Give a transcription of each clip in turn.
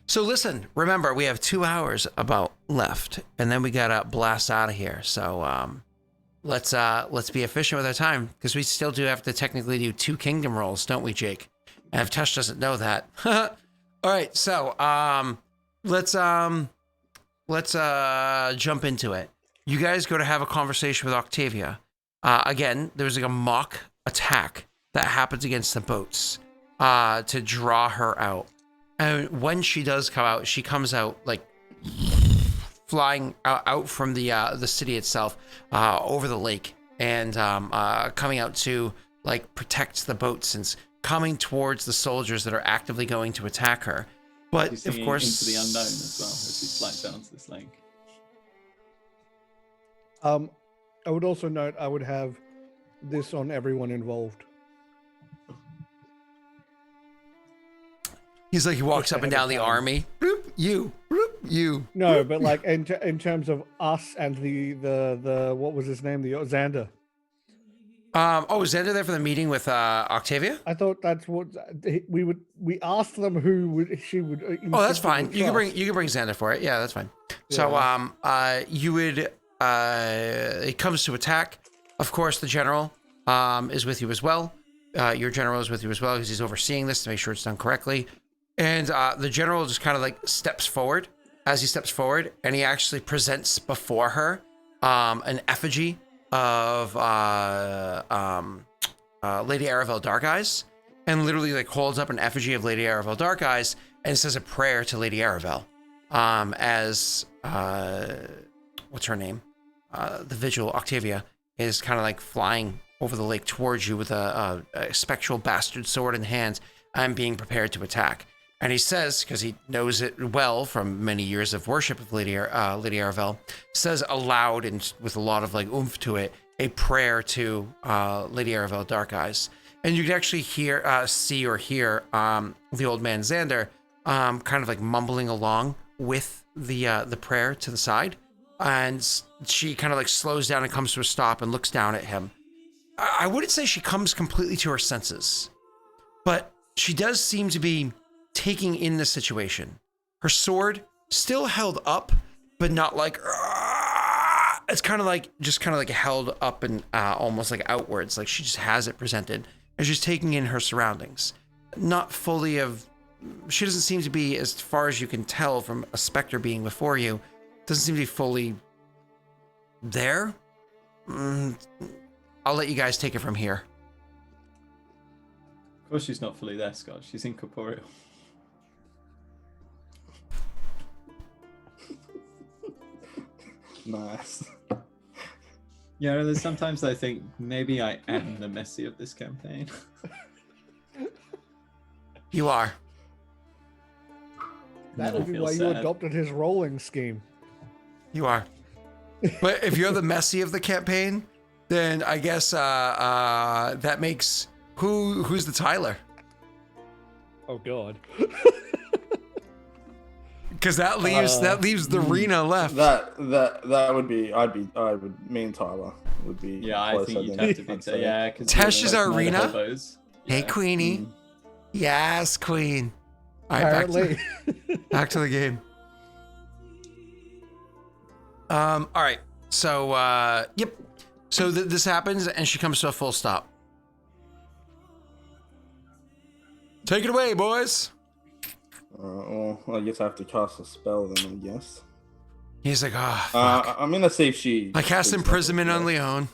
So listen, remember, we have 2 hours about left, and then we gotta blast out of here. So let's be efficient with our time, because we still do have to technically do 2 kingdom rolls, don't we, Jake? And if Tesh doesn't know that. All right, so let's jump into it. You guys go to have a conversation with Octavia. Again, there's like a mock attack that happens against the boats to draw her out. And when she does come out, she comes out like flying out from the city itself over the lake, and coming out to like protect the boats and coming towards the soldiers that are actively going to attack her. But She's of course, into the unknown as well as she flies down to this lake. I would also note I would have this on everyone involved. he's like, he walks up and down the army. Bloop, you. No, but like in terms of us and the what was his name? The Xander. Is Xander there for the meeting with Octavia? I thought that's what we asked them who she would. Oh, that's fine. You can bring Xander for it. Yeah, that's fine. Yeah. So you would it comes to attack. Of course, the general is with you as well. Your general is with you as well, because he's overseeing this to make sure it's done correctly. And the general just kind of like steps forward. As he steps forward, and he actually presents before her an effigy of Lady Aravel Darkeyes, and literally like holds up an effigy of Lady Aravel Darkeyes and says a prayer to Lady Aravel as what's her name? The vigil, Octavia, is kind of like flying over the lake towards you with a spectral bastard sword in hand and being prepared to attack. And he says, because he knows it well from many years of worship of Lady Aravel, says aloud and with a lot of like oomph to it, a prayer to Lady Aravel Darkeyes. And you can actually see or hear the old man Xander kind of like mumbling along with the prayer to the side. And she kind of like slows down and comes to a stop and looks down at him. I wouldn't say she comes completely to her senses, but she does seem to be taking in the situation. Her sword still held up, but not like it's kind of like held up and almost like outwards, like she just has it presented, and she's taking in her surroundings. Not fully she doesn't seem to be, as far as you can tell from a specter being before you, doesn't seem to be fully there. I'll let you guys take it from here. Of course she's not fully there, Scott. She's incorporeal. Nice. Yeah, there's sometimes I think maybe I am the Messi of this campaign. You are. That would be why you adopted his rolling scheme. You are. But if you're the Messi of the campaign, then I guess that makes who's the Tyler? Oh God. Because that leaves the Rena left. That would be me and Tyler would be. Yeah, I think you'd have to be. Yeah, because Tesh is our Rena. Yeah. Hey, Queenie. Mm. Yes, Queen. All right, Apparently. back to the game. All right. So yep. So this happens, and she comes to a full stop. Take it away, boys. Well, I guess I have to cast a spell then, I guess. He's like, oh, fuck. I'm gonna see if she... I cast Imprisonment on Leon.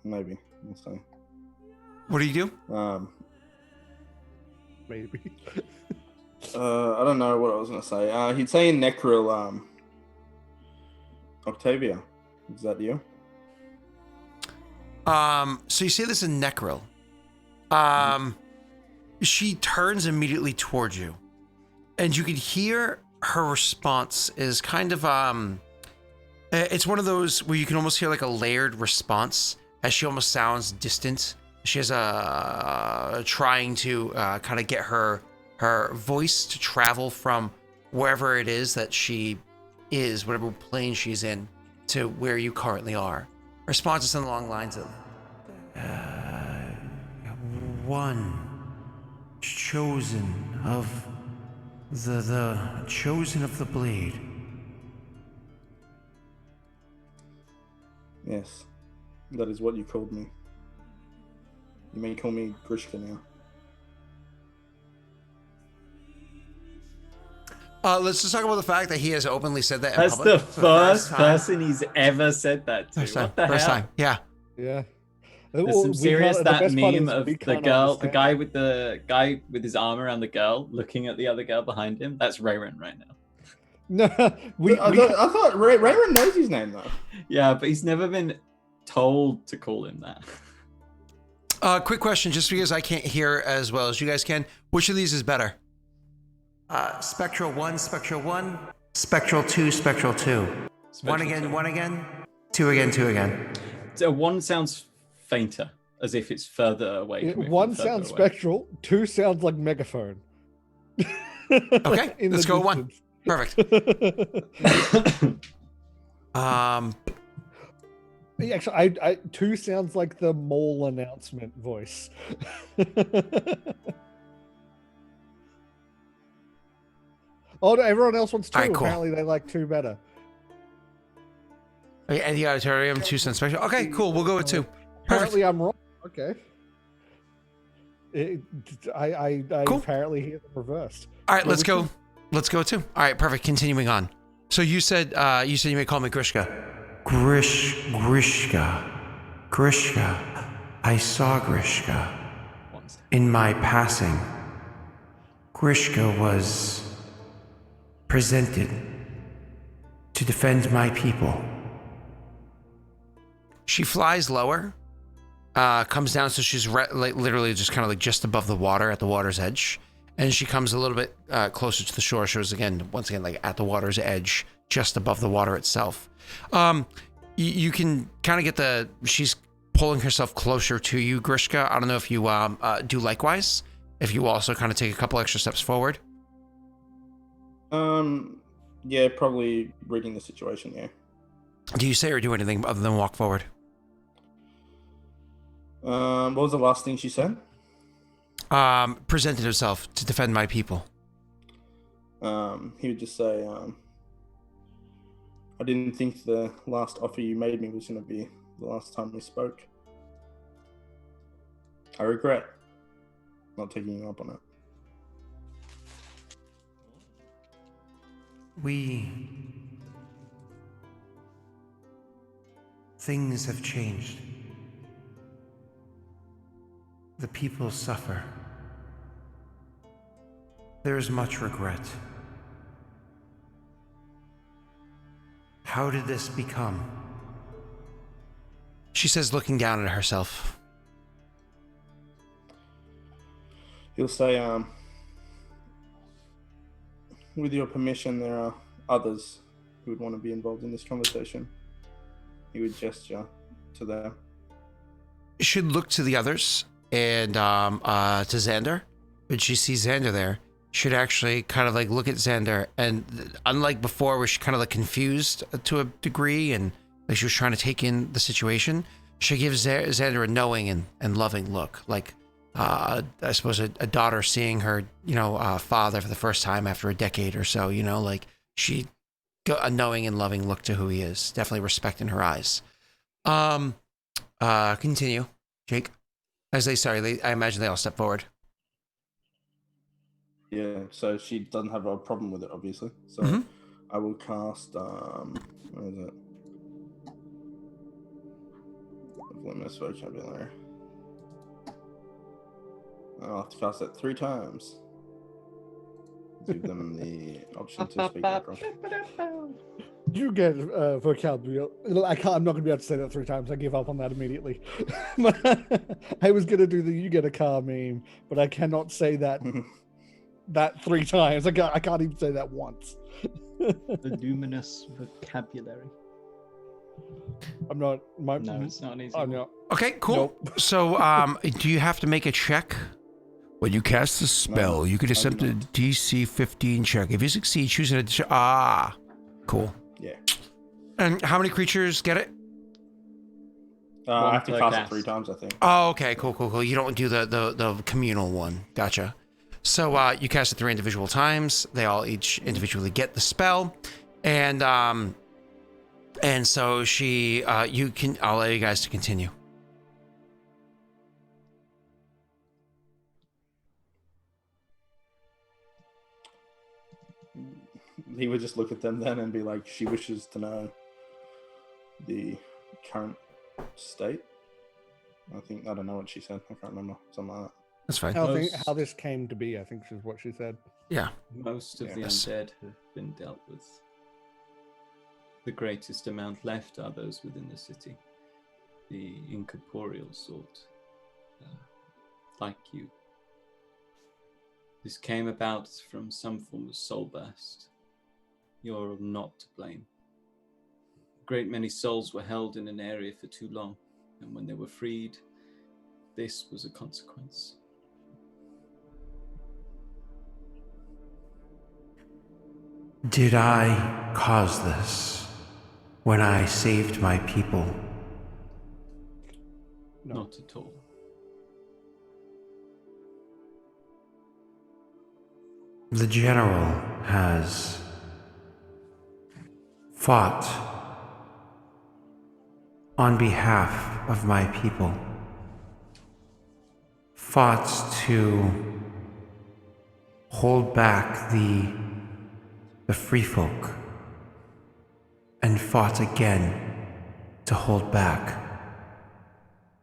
Maybe. We'll see. What do you do? Maybe. I don't know what I was gonna say. He'd say in Necril, Octavia. Is that you? So you say this in Necril. She turns immediately towards you, and you can hear her response is kind of it's one of those where you can almost hear like a layered response, as she almost sounds distant. She has trying to kind of get her voice to travel from wherever it is that she is, whatever plane she's in, to where you currently are. Response is along the lines of one chosen of the chosen of the blade. Yes, that is what you called me. You may call me Grishka now. Let's just talk about the fact that he has openly said that in That's public the for first time. person he's ever said that to. First time. What the First hell? time. Yeah. Yeah. There's Well, some we serious can't- the that best part meme is of we the can't girl, the understand. guy with his arm around the girl, looking at the other girl behind him. That's Rayron right now. No, I thought Rayron knows his name though. Yeah, but he's never been told to call him that. Quick question, just because I can't hear as well as you guys can. Which of these is better? Spectral 1, Spectral 1, Spectral 2, Spectral 2. One again, 2 again, 2 again. So one sounds fainter, as if it's further away. coming from one further sounds away. spectral, 2 sounds like megaphone. Okay, In let's the go with 1. distance. Perfect. Yeah, actually, I 2 sounds like the mole announcement voice. Oh, no, everyone else wants 2. Alright, cool. Apparently, they like 2 better. Okay, and the auditorium, 2 cents spectral. Okay, cool. We'll go with 2. Perfect. Apparently, I'm wrong. Okay. I Cool. apparently hear them reversed. All right, Go let's with go. 2. Let's go with 2. All right, perfect. Continuing on. So you said you may call me Grishka. Grishka. I saw Grishka in my passing. Grishka was presented to defend my people. She flies lower, comes down, so she's literally just kind of like just above the water, at the water's edge. And she comes a little bit closer to the shore. She was once again, like at the water's edge, just above the water itself. You can kind of get she's pulling herself closer to you, Grishka. I don't know if you do likewise. If you also kind of take a couple extra steps forward. Yeah, probably reading the situation. Yeah. Do you say or do anything other than walk forward? What was the last thing she said? Presented herself to defend my people. He would just say, I didn't think the last offer you made me was going to be the last time we spoke. I regret not taking you up on it. Things have changed. The people suffer. There is much regret. How did this become? She says, looking down at herself. He'll say, with your permission, there are others who would want to be involved in this conversation. He would gesture to them. Should look to the others and to Xander. When she sees Xander there, should actually kind of like look at Xander, and unlike before where she kind of like confused to a degree and like she was trying to take in the situation, she gives Xander a knowing and loving look, like I suppose a daughter seeing her father for the first time after a decade or so, like she got a knowing and loving look to who he is, definitely respect in her eyes. Continue, Jake. As I imagine they all step forward. Yeah, so she doesn't have a problem with it, obviously. So I will cast, where is it? Voluminous vocabulary. I'll have to cast it 3 times. Give them the option to speak across. You get vocabulary. I'm not going to be able to say that 3 times. I give up on that immediately. I was going to do the "you get a car" meme, but I cannot say that 3 times. I can't even say that once. Voluminous vocabulary. I'm not. No, it's not an easy. I'm not. Okay, cool. Nope. So, do you have to make a check? When you cast the spell, No, you can attempt a DC 15 check. If you succeed, choose an addition. Cool. Yeah. And how many creatures get it? I have to per cast it cast. 3 times, I think. Oh, okay, cool. You don't do the communal one. Gotcha. So you cast it 3 individual times. They all each individually get the spell, and so she, you can. I'll allow you guys to continue. He would just look at them then and be like, she wishes to know the current state. I don't know what she said. I can't remember. Something like that. That's fine. How this came to be, I think is what she said. Yeah. Most of the Yes. undead have been dealt with. The greatest amount left are those within the city. The incorporeal sort. Like you. This came about from some form of soul burst. You're not to blame. A great many souls were held in an area for too long, and when they were freed, this was a consequence. Did I cause this when I saved my people? No. Not at all. The general has fought on behalf of my people, fought to hold back the free folk, and fought again to hold back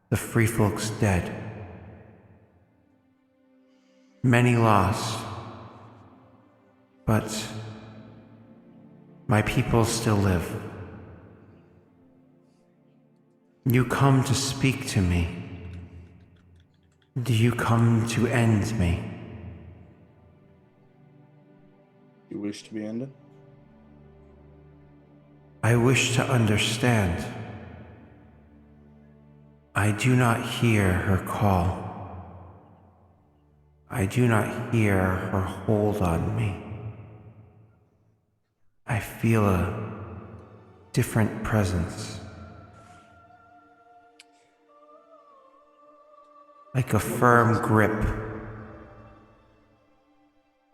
the free folk's dead. Many lost, but my people still live. You come to speak to me. Do you come to end me? You wish to be ended? I wish to understand. I do not hear her call. I do not hear her hold on me. I feel a different presence. Like a firm grip.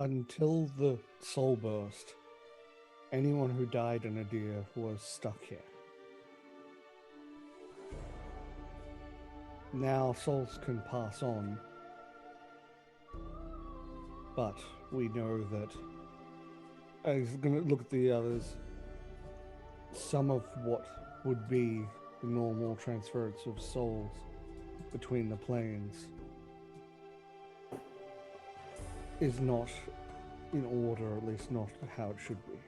Until the soul burst, anyone who died in Adir was stuck here. Now souls can pass on, but we know that, I was going to look at the others, some of what would be the normal transference of souls between the planes is not in order, at least not how it should be.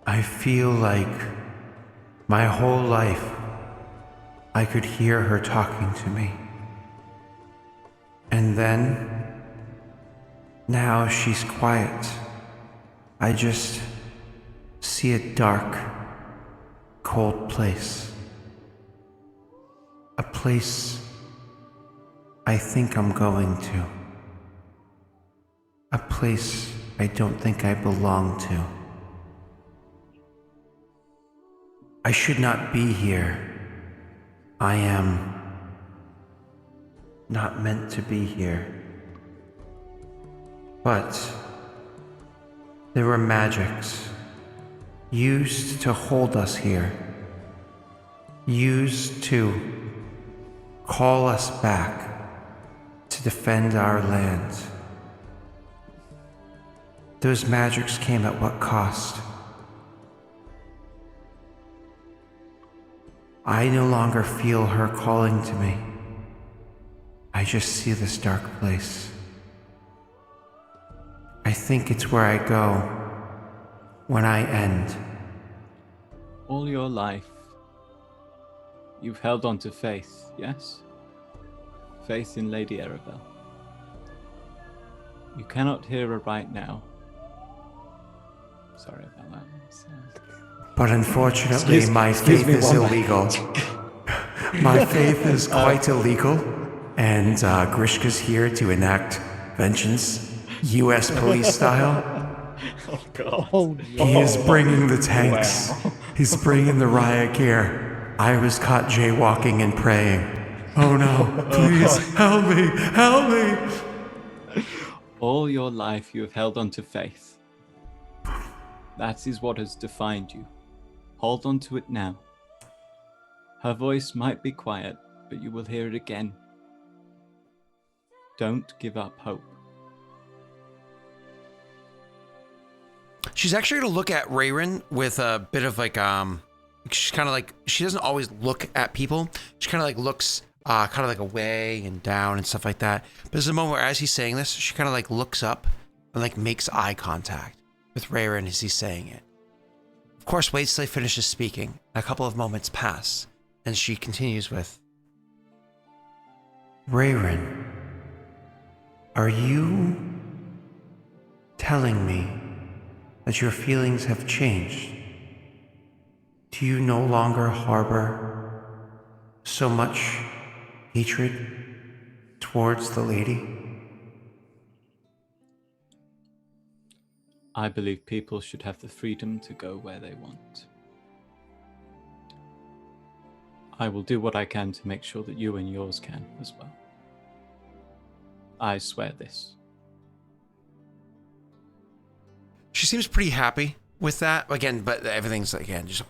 I feel like my whole life I could hear her talking to me. And then, now she's quiet. I just see a dark, cold place. A place I think I'm going to. A place I don't think I belong to. I should not be here. I am not meant to be here. But there were magics used to hold us here, used to call us back to defend our land. Those magics came at what cost? I no longer feel her calling to me. I just see this dark place. I think it's where I go when I end. All your life, you've held on to faith, yes? Faith in Lady Arabelle. You cannot hear her right now. Sorry about that. But unfortunately, my faith is illegal. My faith is quite illegal, and Grishka's here to enact vengeance, U.S. police style. Oh, God. Oh, He is bringing the tanks. Wow. He's bringing the riot gear. I was caught jaywalking and praying. Oh no, please, help me, help me. All your life you have held on to faith. That is what has defined you. Hold on to it now. Her voice might be quiet, but you will hear it again. Don't give up hope. She's actually gonna look at Rayrin with a bit of like, she's kind of like, she doesn't always look at people. She kind of like looks kind of like away and down and stuff like that. But there's a moment where as he's saying this, she kind of like looks up and like makes eye contact with Rayrin as he's saying it. Of course, Wadesley finishes speaking. A couple of moments pass, and she continues with, Rayrin, are you telling me that your feelings have changed? Do you no longer harbor so much hatred towards the lady? I believe people should have the freedom to go where they want. I will do what I can to make sure that you and yours can as well. I swear this. She seems pretty happy with that. Again, but everything's, again, just,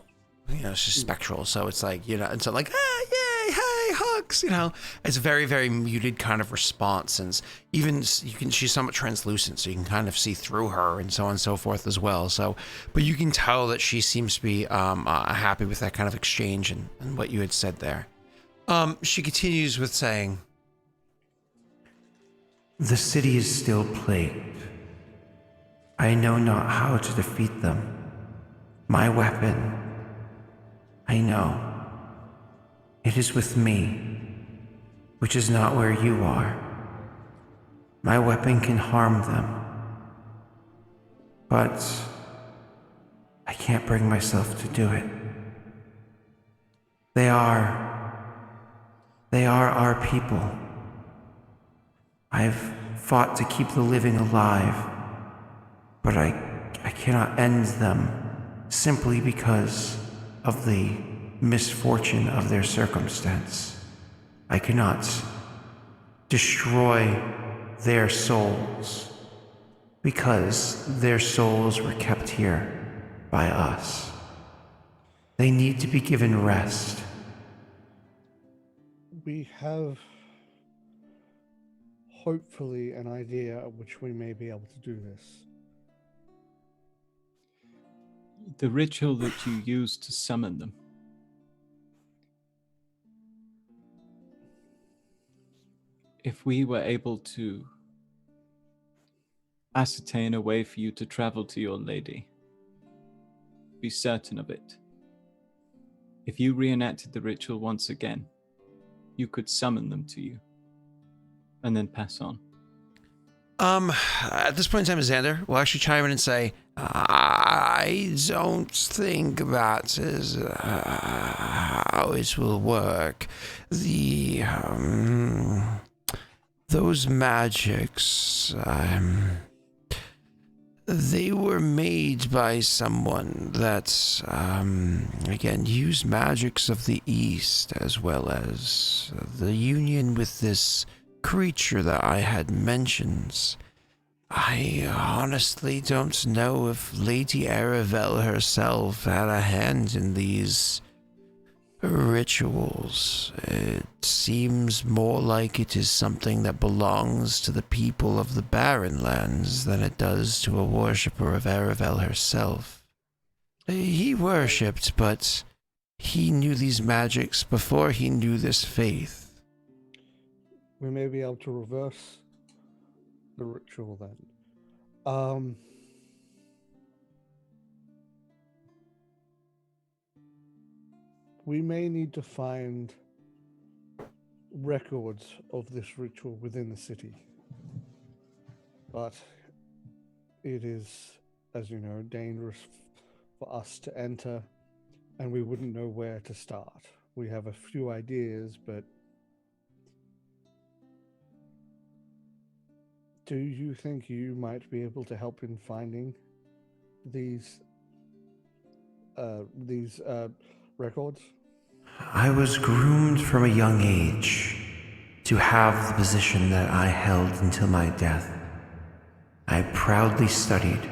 you know, it's just spectral. So it's like, you know, and so like, yay, hey, hugs, you know. It's a very, very muted kind of response. And even she's somewhat translucent, so you can kind of see through her and so on and so forth as well. So, but you can tell that she seems to be happy with that kind of exchange and what you had said there. She continues with saying, the city is still plagued. I know not how to defeat them. My weapon, I know. It is with me, which is not where you are. My weapon can harm them, but I can't bring myself to do it. They are our people. I've fought to keep the living alive, but I cannot end them simply because of the misfortune of their circumstance. I cannot destroy their souls because their souls were kept here by us. They need to be given rest. We have hopefully an idea of which we may be able to do this. The ritual that you use to summon them. If we were able to ascertain a way for you to travel to your lady, be certain of it. If you reenacted the ritual once again, you could summon them to you and then pass on. At this point in time, Xander will actually chime in and say, I don't think that is how it will work. Those magics, they were made by someone that, again, used magics of the East, as well as the union with this creature that I had mentioned. I honestly don't know if Lady Aravel herself had a hand in these rituals. It seems more like it is something that belongs to the people of the Barren Lands than it does to a worshipper of Aravel herself. He worshipped, but he knew these magics before he knew this faith. We may be able to reverse the ritual then. We may need to find records of this ritual within the city. But it is, as you know, dangerous for us to enter, and we wouldn't know where to start. We have a few ideas, but do you think you might be able to help in finding these records? I was groomed from a young age to have the position that I held until my death. I proudly studied.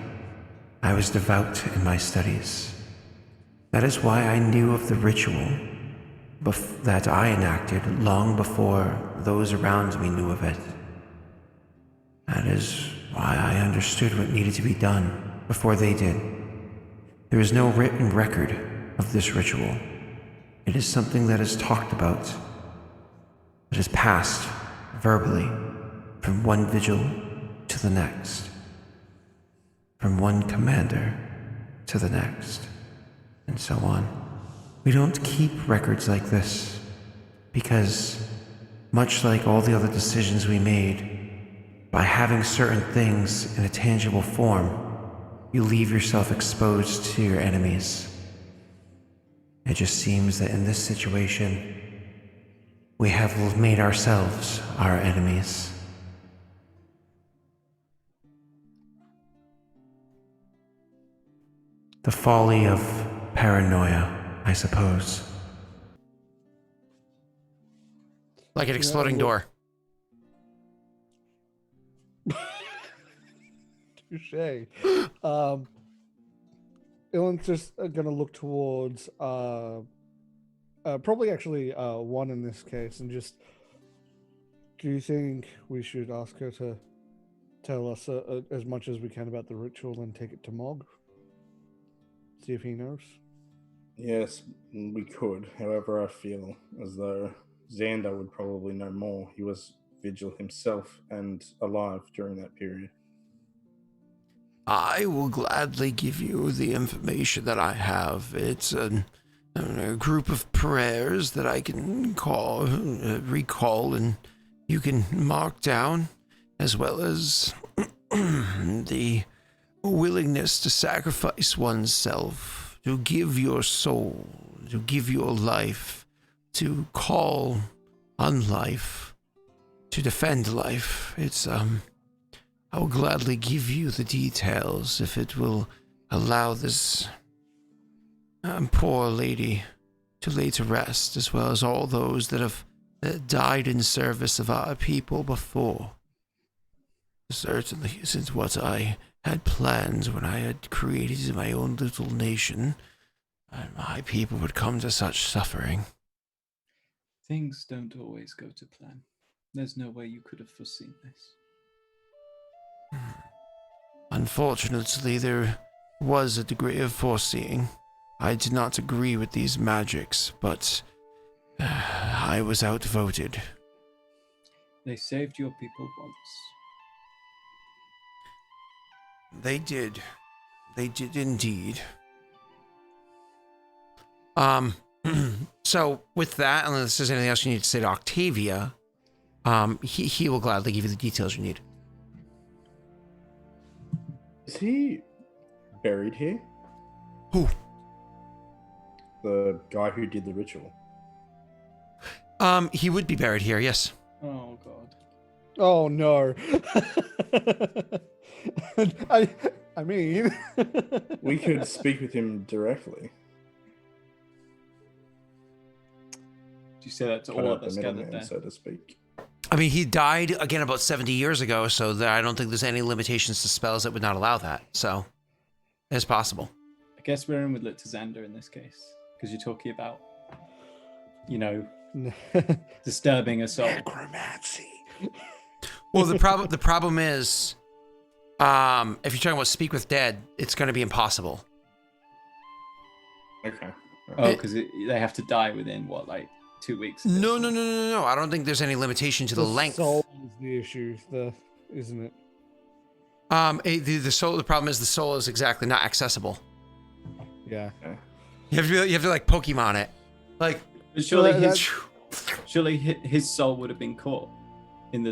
I was devout in my studies. That is why I knew of the ritual that I enacted long before those around me knew of it. That is why I understood what needed to be done before they did. There is no written record of this ritual. It is something that is talked about, that is passed verbally from one vigil to the next, from one commander to the next, and so on. We don't keep records like this because, much like all the other decisions we made, by having certain things in a tangible form, you leave yourself exposed to your enemies. It just seems that in this situation, we have made ourselves our enemies. The folly of paranoia, I suppose. Like an exploding door. Touche. Ilan's just gonna look towards probably actually one in this case, and just, do you think we should ask her to tell us as much as we can about the ritual and take it to Mog? See if he knows. Yes, we could. However, I feel as though Xander would probably know more. He was Vigil himself and alive during that period. I will gladly give you the information that I have. It's a group of prayers that I can recall, and you can mark down, as well as the willingness to sacrifice oneself, to give your soul, to give your life, to call on life, to defend life. It's, I will gladly give you the details if it will allow this poor lady to lay to rest, as well as all those that have died in service of our people before. Certainly isn't what I had planned when I had created my own little nation, and my people would come to such suffering. Things don't always go to plan. There's no way you could have foreseen this. Unfortunately, there was a degree of foreseeing. I did not agree with these magics, but I was outvoted. They saved your people once. They did. They did indeed. So with that, unless there's anything else you need to say to Octavia, he will gladly give you the details you need. Is he buried here? Who? The guy who did the ritual. He would be buried here, yes. Oh, God. Oh no. I mean, We could speak with him directly. Do you say that to Cut all out of the us gathered middleman, there? so to speak. I mean, he died, again, about 70 years ago, so I don't think there's any limitations to spells that would not allow that. So, it's possible. I guess we're in with Xander in this case, because you're talking about, disturbing a soul. necromancy. Well, the problem is, if you're talking about speak with dead, it's going to be impossible. Okay. Oh, because they have to die within, 2 weeks? No. I don't think there's any limitation to the length. Soul is the issue, isn't it? The soul. The problem is the soul is exactly not accessible. Yeah. Okay. You have to like Pokemon it, like. But surely So his soul would have been caught in the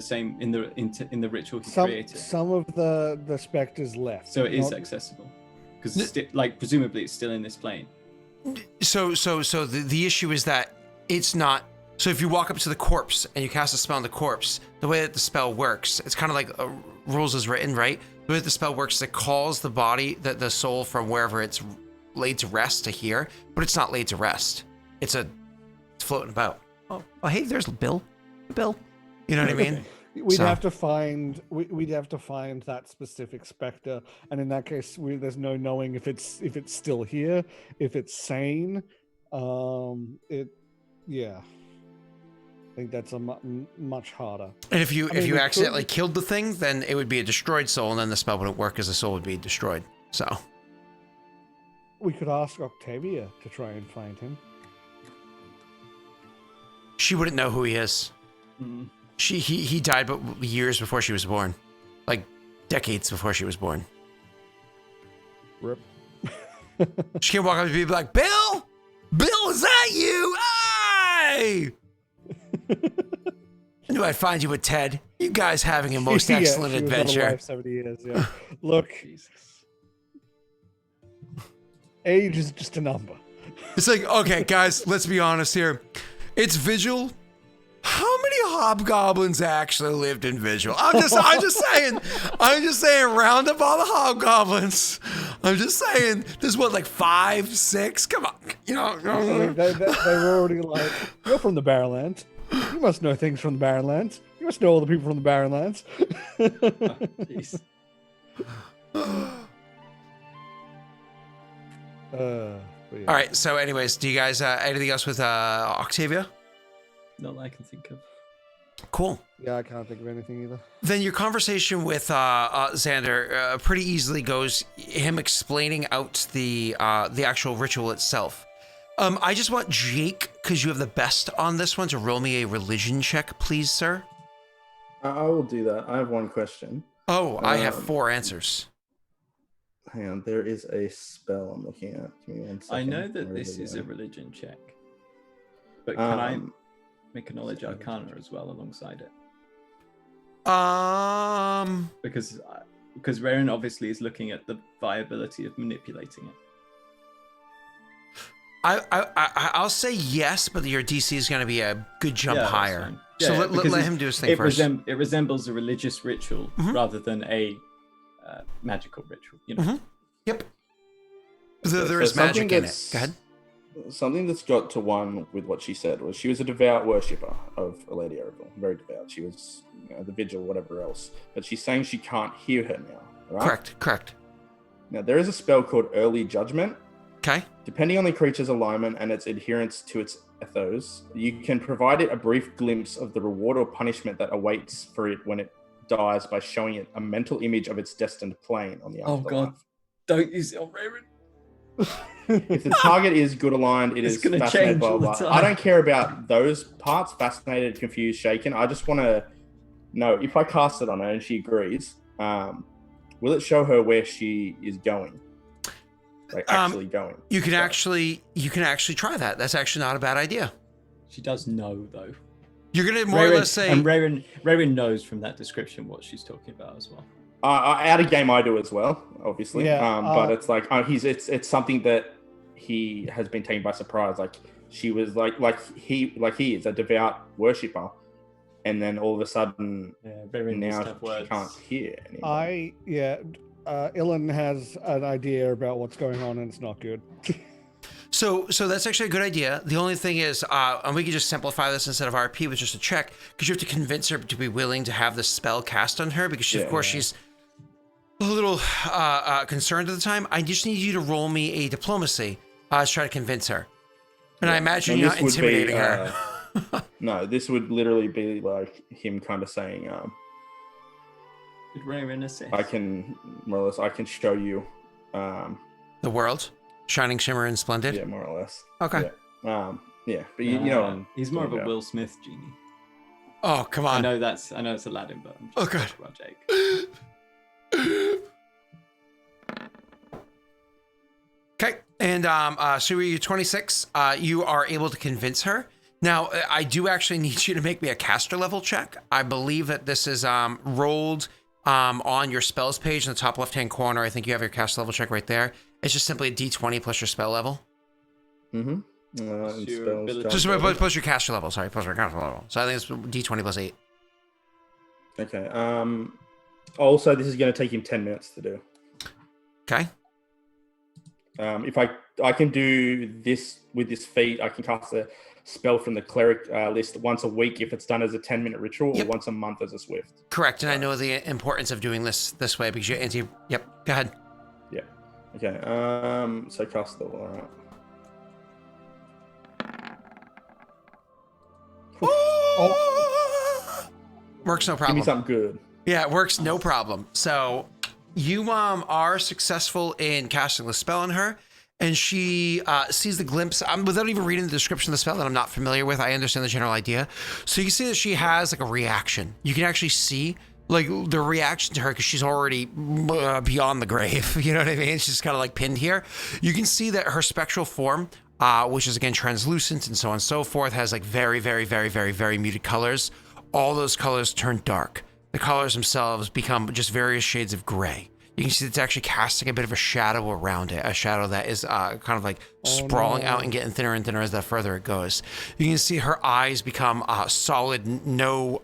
ritual he created. Some of the specters left. So it is accessible, because presumably it's still in this plane. So the issue is that it's not. So if you walk up to the corpse and you cast a spell on the corpse, the way that the spell works, it's kind of like rules is written, right? The way that the spell works is it calls the body, the soul from wherever it's laid to rest to here, but it's not laid to rest. It's floating about. Oh, hey, there's Bill. Bill. You know what I mean? We'd So- have to find we'd have to find that specific specter, and in that case, there's no knowing if it's still here, if it's sane. Yeah, I think that's a much harder. And if you I mean, we accidentally could- killed the thing, then it would be a destroyed soul, and then the spell wouldn't work because the soul would be destroyed. So We could ask Octavia to try and find him. she wouldn't know who he is. Mm. He died but years before she was born, like decades before she was born. Rip. She can't walk up to people like, Bill, is that you? Hey! I knew I'd find you with Ted. You guys having a most Yeah, excellent she was adventure. alive 70 years. Yeah. Look, Jesus. age is just a number. It's like, okay, guys, let's be honest here. It's Vigil. How many hobgoblins actually lived in Vigil? I'm just saying. I'm just saying, round up all the hobgoblins. I'm just saying, there's what, like 5, 6? Come on, you know. They were already like, you're from the Barrenlands. You must know things from the Barrenlands. You must know all the people from the Barrenlands. Jeez. But yeah. All right. So, anyways, do you guys anything else with Octavia? Not that I can think of. Cool. Yeah, I can't think of anything either. Then your conversation with Xander pretty easily goes him explaining out the actual ritual itself. I just want Jake, because you have the best on this one, to roll me a religion check, please, sir. I will do that. I have one question. Oh, I have 4 answers. Hang on, there is a spell I'm looking at. Give me 1 second. I know that Where this it is a go? religion check, but can I Um, make a knowledge arcana as well alongside it? Because Raren obviously is looking at the viability of manipulating it. I'll say yes, but your DC is going to be a good jump Yeah, that's higher. fine. So Yeah, let because him do his thing It, first. it resembles a religious ritual Mhm. rather than a magical ritual. You know. Mhm. Yep. Okay, There so is magic something in it. that's- Go ahead. Something that's got to one with what she said was she was a devout worshipper of Lady Arabelle. Very devout. She was the vigil, whatever else. But she's saying she can't hear her now. Right? Correct. Now, there is a spell called Early Judgment. Okay. Depending on the creature's alignment and its adherence to its ethos, you can provide it a brief glimpse of the reward or punishment that awaits for it when it dies by showing it a mental image of its destined plane on the Oh, afterlife. God. Don't use it on Raren. If the target is good aligned, it It's is gonna fascinated, change blah, all the blah, blah. time. I don't care about those parts, fascinated, confused, shaken. I just want to know if I cast it on her and she agrees, will it show her where she is going? Like actually going. You can actually try that. That's actually not a bad idea. She does know, though. You're gonna more or less say, And Raren knows from that description what she's talking about as well. Out of game, I do as well, obviously. Yeah, But it's like it's something that he has been taken by surprise. Like she was like he is a devout worshipper, and then all of a sudden Yeah, Raren now must have she words. can't hear anymore. Ilan has an idea about what's going on, and it's not good. So that's actually a good idea. The only thing is, and we can just simplify this instead of RP with just a check, because you have to convince her to be willing to have the spell cast on her, because of course she's a little concerned at the time. I just need you to roll me a diplomacy to try to convince her. And I imagine And you're this not would be, intimidating her. No, this would literally be like him kind of saying, Did Raren assist? I can more or less I can show you The world, shining, shimmer, and splendid. yeah, more or less. Okay. But you know what I'm he's more of talking a about. Will Smith genie. Oh, come I on. know it's Aladdin, but I'm just Oh, God. talking about Jake. Okay, and so you're 26. You are able to convince her. Now, I do actually need you to make me a caster level check. I believe that this is rolled on your spells page in the top left-hand corner. I think you have your caster level check right there. It's just simply a d20 plus your spell level. Mm-hmm. Plus your Spells, ability. Just cast plus your caster level. Sorry, plus your caster level. So I think it's d20 plus 8. Okay. Also, this is going to take him 10 minutes to do. Okay. If I can do this with this feat, I can cast spell from the cleric list once a week if it's done as a 10-minute ritual, Yep. or once a month as a swift. Correct, and I know the importance of doing this way because you anti. Yep, go ahead. Yeah. Okay. So cast the all right. Works no Give problem. me something good. Yeah, it works no problem. So you are successful in casting the spell on her, and she sees the glimpse. Without even reading the description of the spell that I'm not familiar with, I understand the general idea. So you see that she has like a reaction. You can actually see like the reaction to her because she's already beyond the grave. You know what I mean? She's kind of like pinned here. You can see that her spectral form, which is again translucent and so on and so forth, has like very, very, very, very, very muted colors. All those colors turn dark. The colors themselves become just various shades of gray. You can see it's actually casting a bit of a shadow around it, a shadow that is kind of like sprawling out and getting thinner and thinner as the further it goes. You can see her eyes become solid, no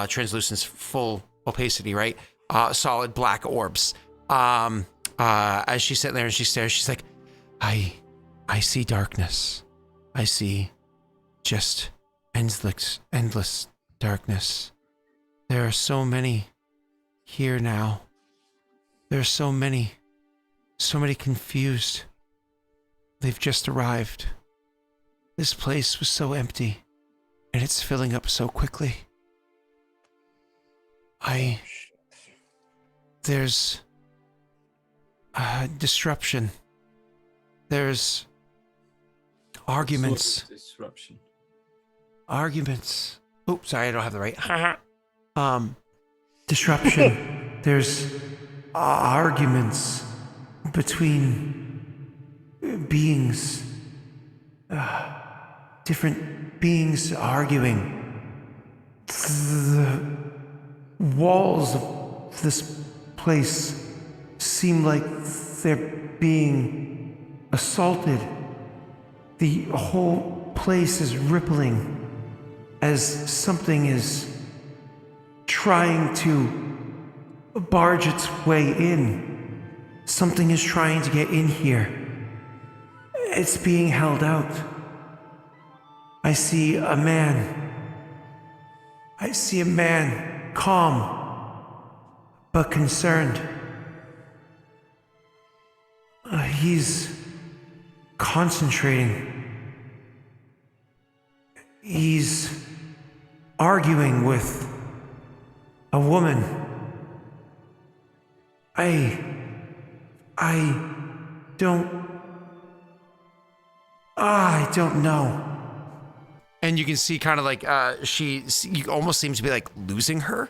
translucence, full opacity, right? Solid black orbs. As she's sitting there and she stares, she's like, I see darkness. I see just endless darkness. There are so many here now. There are so many confused. They've just arrived. This place was so empty, and it's filling up so quickly. There's disruption. There's arguments. Sort of disruption. Arguments. Oops, sorry, I don't have the right. Disruption. There's arguments between beings. Different beings arguing. The walls of this place seem like they're being assaulted. The whole place is rippling as something is trying to barge its way in. Something is trying to get in here. It's being held out. I see a man. Calm, but concerned. He's concentrating. He's arguing with a woman. I don't know. And you can see kind of like you almost seems to be like losing her.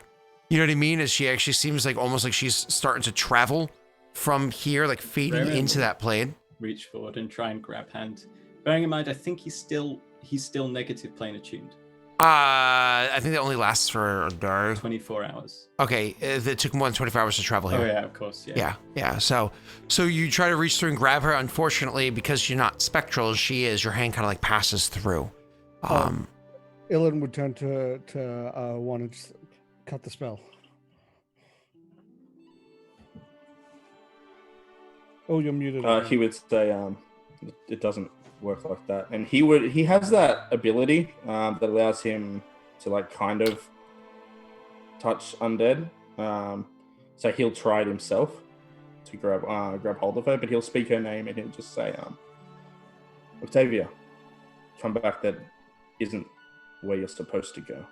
You know what I mean? As she actually seems like almost like she's starting to travel from here, like fading into that plane. Reach forward and try and grab hand. Bearing in mind, I think he's still negative plane attuned. I think that only lasts for a day. 24 hours. Okay, it took more than 24 hours to travel here. Oh yeah, of course, yeah. Yeah. So you try to reach through and grab her. Unfortunately, because you're not spectral as she is, your hand kind of like passes through. Ilan would turn to one and just cut the spell. Oh, you're muted. He would say, it doesn't work like that, and he has that ability that allows him to like kind of touch undead. So he'll try it himself to grab hold of her, but he'll speak her name and he'll just say, Octavia, come back. That isn't where you're supposed to go.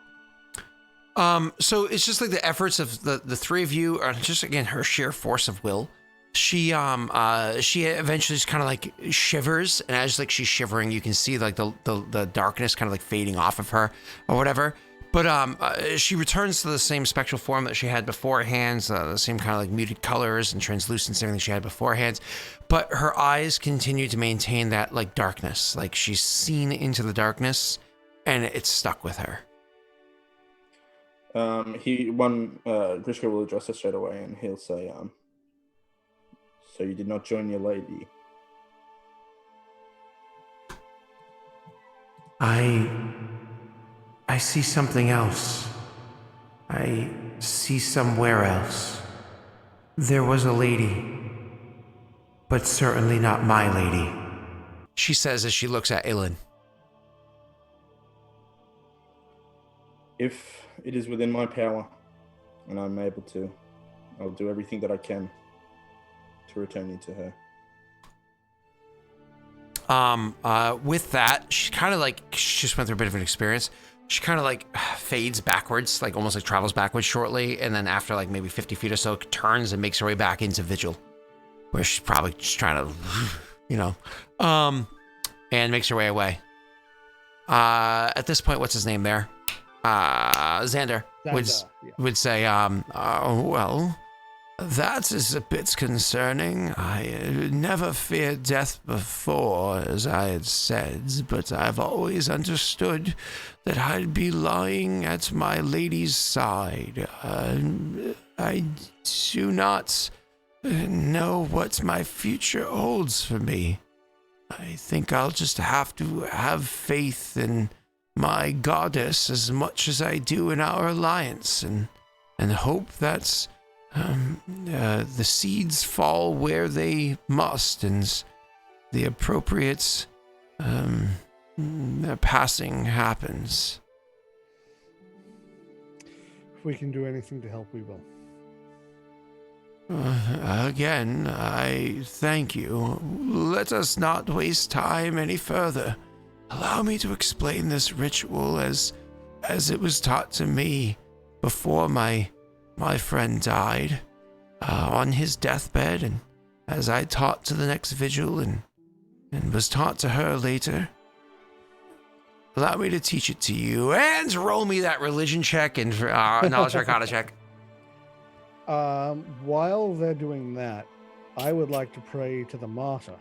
So it's just like the efforts of the three of you are just, again, her sheer force of will. She eventually just kind of like shivers, and as like she's shivering, you can see like the darkness kind of like fading off of her or whatever. But she returns to the same spectral form that she had beforehand, the same kind of like muted colors and translucence, everything she had beforehand. But her eyes continue to maintain that like darkness, like she's seen into the darkness, and it's stuck with her. Grishka will address her straight away, and he'll say, so you did not join your lady? I see something else. I see somewhere else. There was a lady, but certainly not my lady, she says as she looks at Ilan. If it is within my power and I'm able to, I'll do everything that I can to return you to her. With that, she kind of like, she just went through a bit of an experience. She kind of like fades backwards, like almost like travels backwards shortly. And then after like maybe 50 feet or so, turns and makes her way back into Vigil, where she's probably just trying to, you know, and makes her way away. At this point, what's his name there? Xander would say, oh, well, that is a bit concerning. I never feared death before, as I had said, but I've always understood that I'd be lying at my lady's side. I do not know what my future holds for me. I think I'll just have to have faith in my goddess as much as I do in our alliance, and hope that the seeds fall where they must, and the appropriate passing happens. If we can do anything to help, we will. Again, I thank you. Let us not waste time any further. Allow me to explain this ritual as it was taught to me before my friend died on his deathbed, and as I taught to the next vigil and was taught to her later. Allow me to teach it to you, and roll me that religion check and knowledge arcana check. While they're doing that, I would like to pray to the martyr.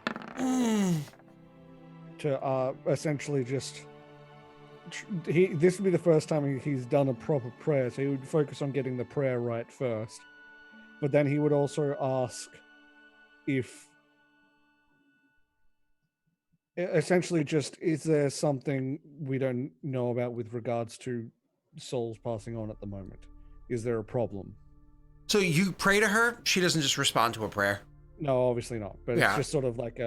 To essentially just... this would be the first time he's done a proper prayer, so he would focus on getting the prayer right first. But then he would also ask if... essentially just, is there something we don't know about with regards to souls passing on at the moment? Is there a problem? So you pray to her, she doesn't just respond to a prayer? No, obviously not. But Yeah. it's just sort of like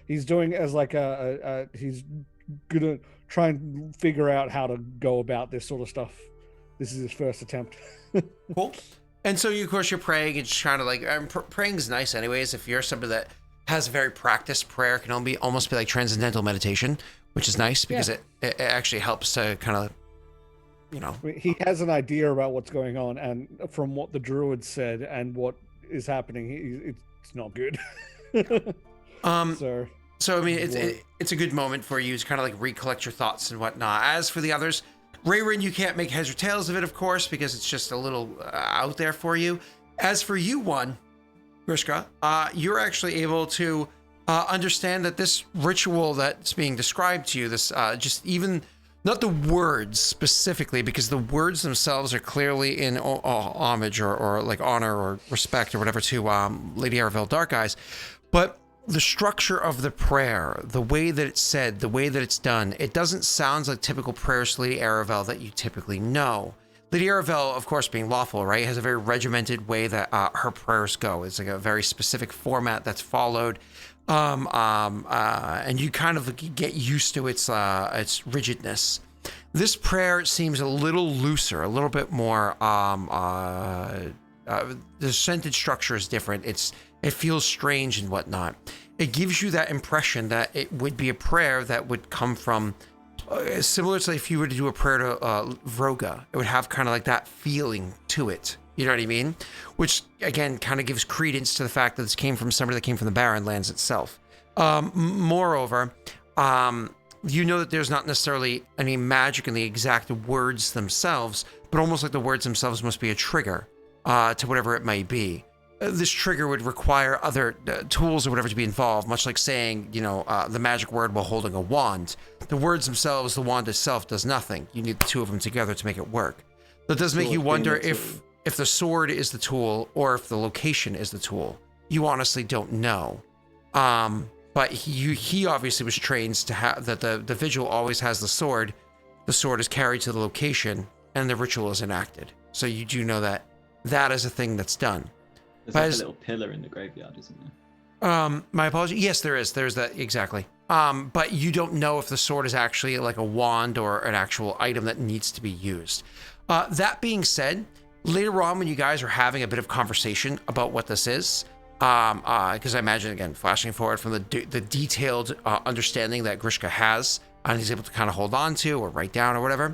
he's doing it as like he's gonna try and figure out how to go about this sort of stuff. This is his first attempt. Cool. And so, of course, you're praying and just trying to like, praying's nice anyways. If you're somebody that has a very practiced prayer, can almost be like transcendental meditation, which is nice because it actually helps to kind of, you know. He has an idea about what's going on, and from what the druid said and what is happening, it's not good. So I mean, it's a good moment for you to kind of like recollect your thoughts and whatnot. As for the others, Rayrin, you can't make heads or tails of it, of course, because it's just a little out there for you. As for you, Grishka, you're actually able to understand that this ritual that's being described to you, this just even not the words specifically, because the words themselves are clearly in homage or like honor or respect or whatever to Lady Aravel Dark Eyes, but the structure of the prayer, the way that it's said, the way that it's done, it doesn't sound like typical prayers to Lady Aravel that you typically know. Lady Aravel, of course, being lawful, right, has a very regimented way that her prayers go. It's like a very specific format that's followed, and you kind of get used to its rigidness. This prayer seems a little looser, a little bit more. The sentence structure is different. It feels strange and whatnot. It gives you that impression that it would be a prayer that would come from, similar to if you were to do a prayer to Vroga. It would have kind of like that feeling to it. You know what I mean? Which, again, kind of gives credence to the fact that this came from somebody that came from the Barren Lands itself. Moreover, you know that there's not necessarily any magic in the exact words themselves, but almost like the words themselves must be a trigger to whatever it might be. This trigger would require other tools or whatever to be involved, much like saying, the magic word while holding a wand. The words themselves, the wand itself does nothing. You need the two of them together to make it work. That does make you wonder if the sword is the tool or if the location is the tool. You honestly don't know. But he obviously was trained to have that the vigil always has the sword. The sword is carried to the location and the ritual is enacted. So you do know that is a thing that's done. There's like a little pillar in the graveyard, isn't there? My apologies. Yes, there is. There's that exactly. But you don't know if the sword is actually like a wand or an actual item that needs to be used. That being said, later on when you guys are having a bit of conversation about what this is, because I imagine, again, flashing forward from the detailed understanding that Grishka has, and he's able to kind of hold on to or write down or whatever.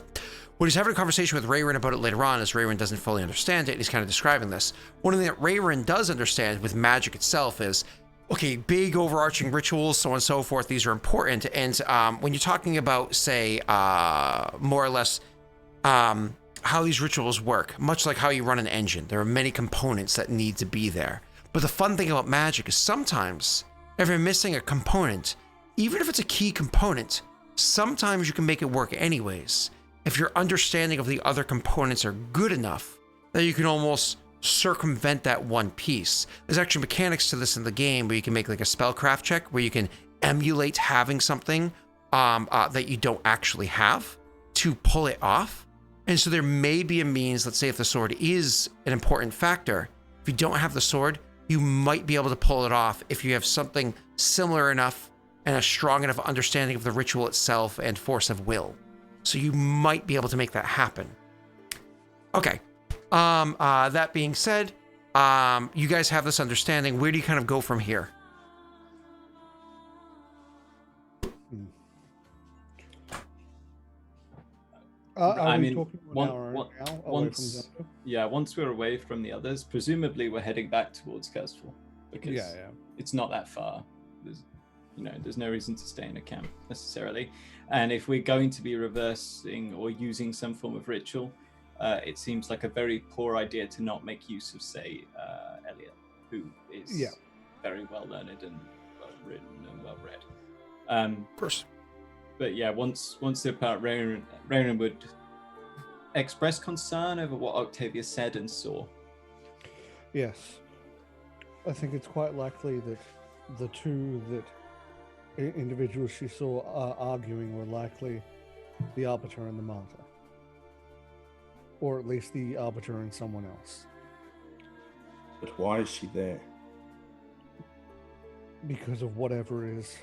When he's having a conversation with Rayrin about it later on, as Rayrin doesn't fully understand it, he's kind of describing this. One thing that Rayrin does understand with magic itself is, okay, big overarching rituals, so on and so forth, these are important. And when you're talking about, say, more or less how these rituals work, much like how you run an engine, there are many components that need to be there. But the fun thing about magic is sometimes, if you're missing a component, even if it's a key component, sometimes you can make it work anyways. If your understanding of the other components are good enough that you can almost circumvent that one piece. There's actually mechanics to this in the game where you can make like a spellcraft check where you can emulate having something that you don't actually have to pull it off. And so there may be a means, let's say if the sword is an important factor, if you don't have the sword, you might be able to pull it off if you have something similar enough and a strong enough understanding of the ritual itself and force of will. So you might be able to make that happen. Okay. That being said, you guys have this understanding. Where do you kind of go from here? I mean, talking once we're away from the others, presumably we're heading back towards Kestrel because it's not that far. There's no reason to stay in a camp necessarily. And if we're going to be reversing or using some form of ritual, it seems like a very poor idea to not make use of, say, Elliot, who is very well learned and well written and well read. Of course. But yeah, once they're apart, Rayrin would express concern over what Octavia said and saw. Yes. I think it's quite likely that the two individuals she saw arguing were likely the Arbiter and the Martyr. Or at least the Arbiter and someone else. But why is she there? Because of whatever is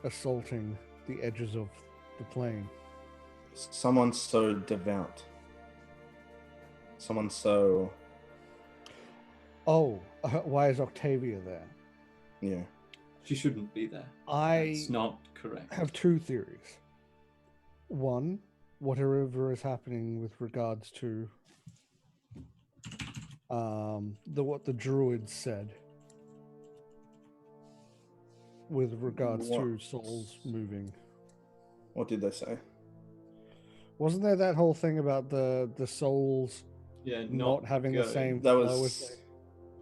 assaulting the edges of the plane. Someone so devout. Someone so... Oh, why is Octavia there? Yeah. She shouldn't be there. That's not correct. Have two theories. One, whatever is happening with regards to what the druids said with regards to souls moving. What did they say? Wasn't there that whole thing about the souls not having going. the same That flow was as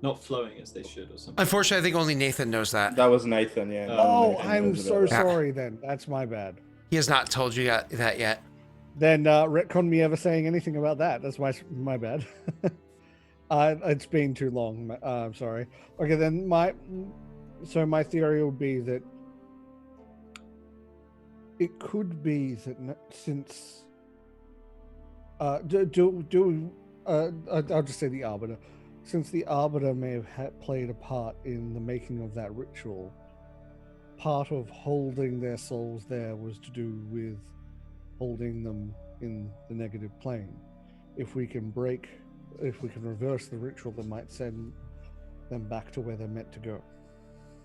not flowing as they should or something. Unfortunately, I think only Nathan knows that. That was Nathan, yeah. Nathan I'm knows so about that. sorry then. That's my bad. He has not told you that yet. Then retcon me ever saying anything about that. That's my bad. It's been too long. I'm sorry. Okay, then my theory would be that it could be that since I'll just say the Arbiter, since the Arbiter may have played a part in the making of that ritual, part of holding their souls there was to do with holding them in the negative plane. If we can reverse the ritual, that might send them back to where they're meant to go.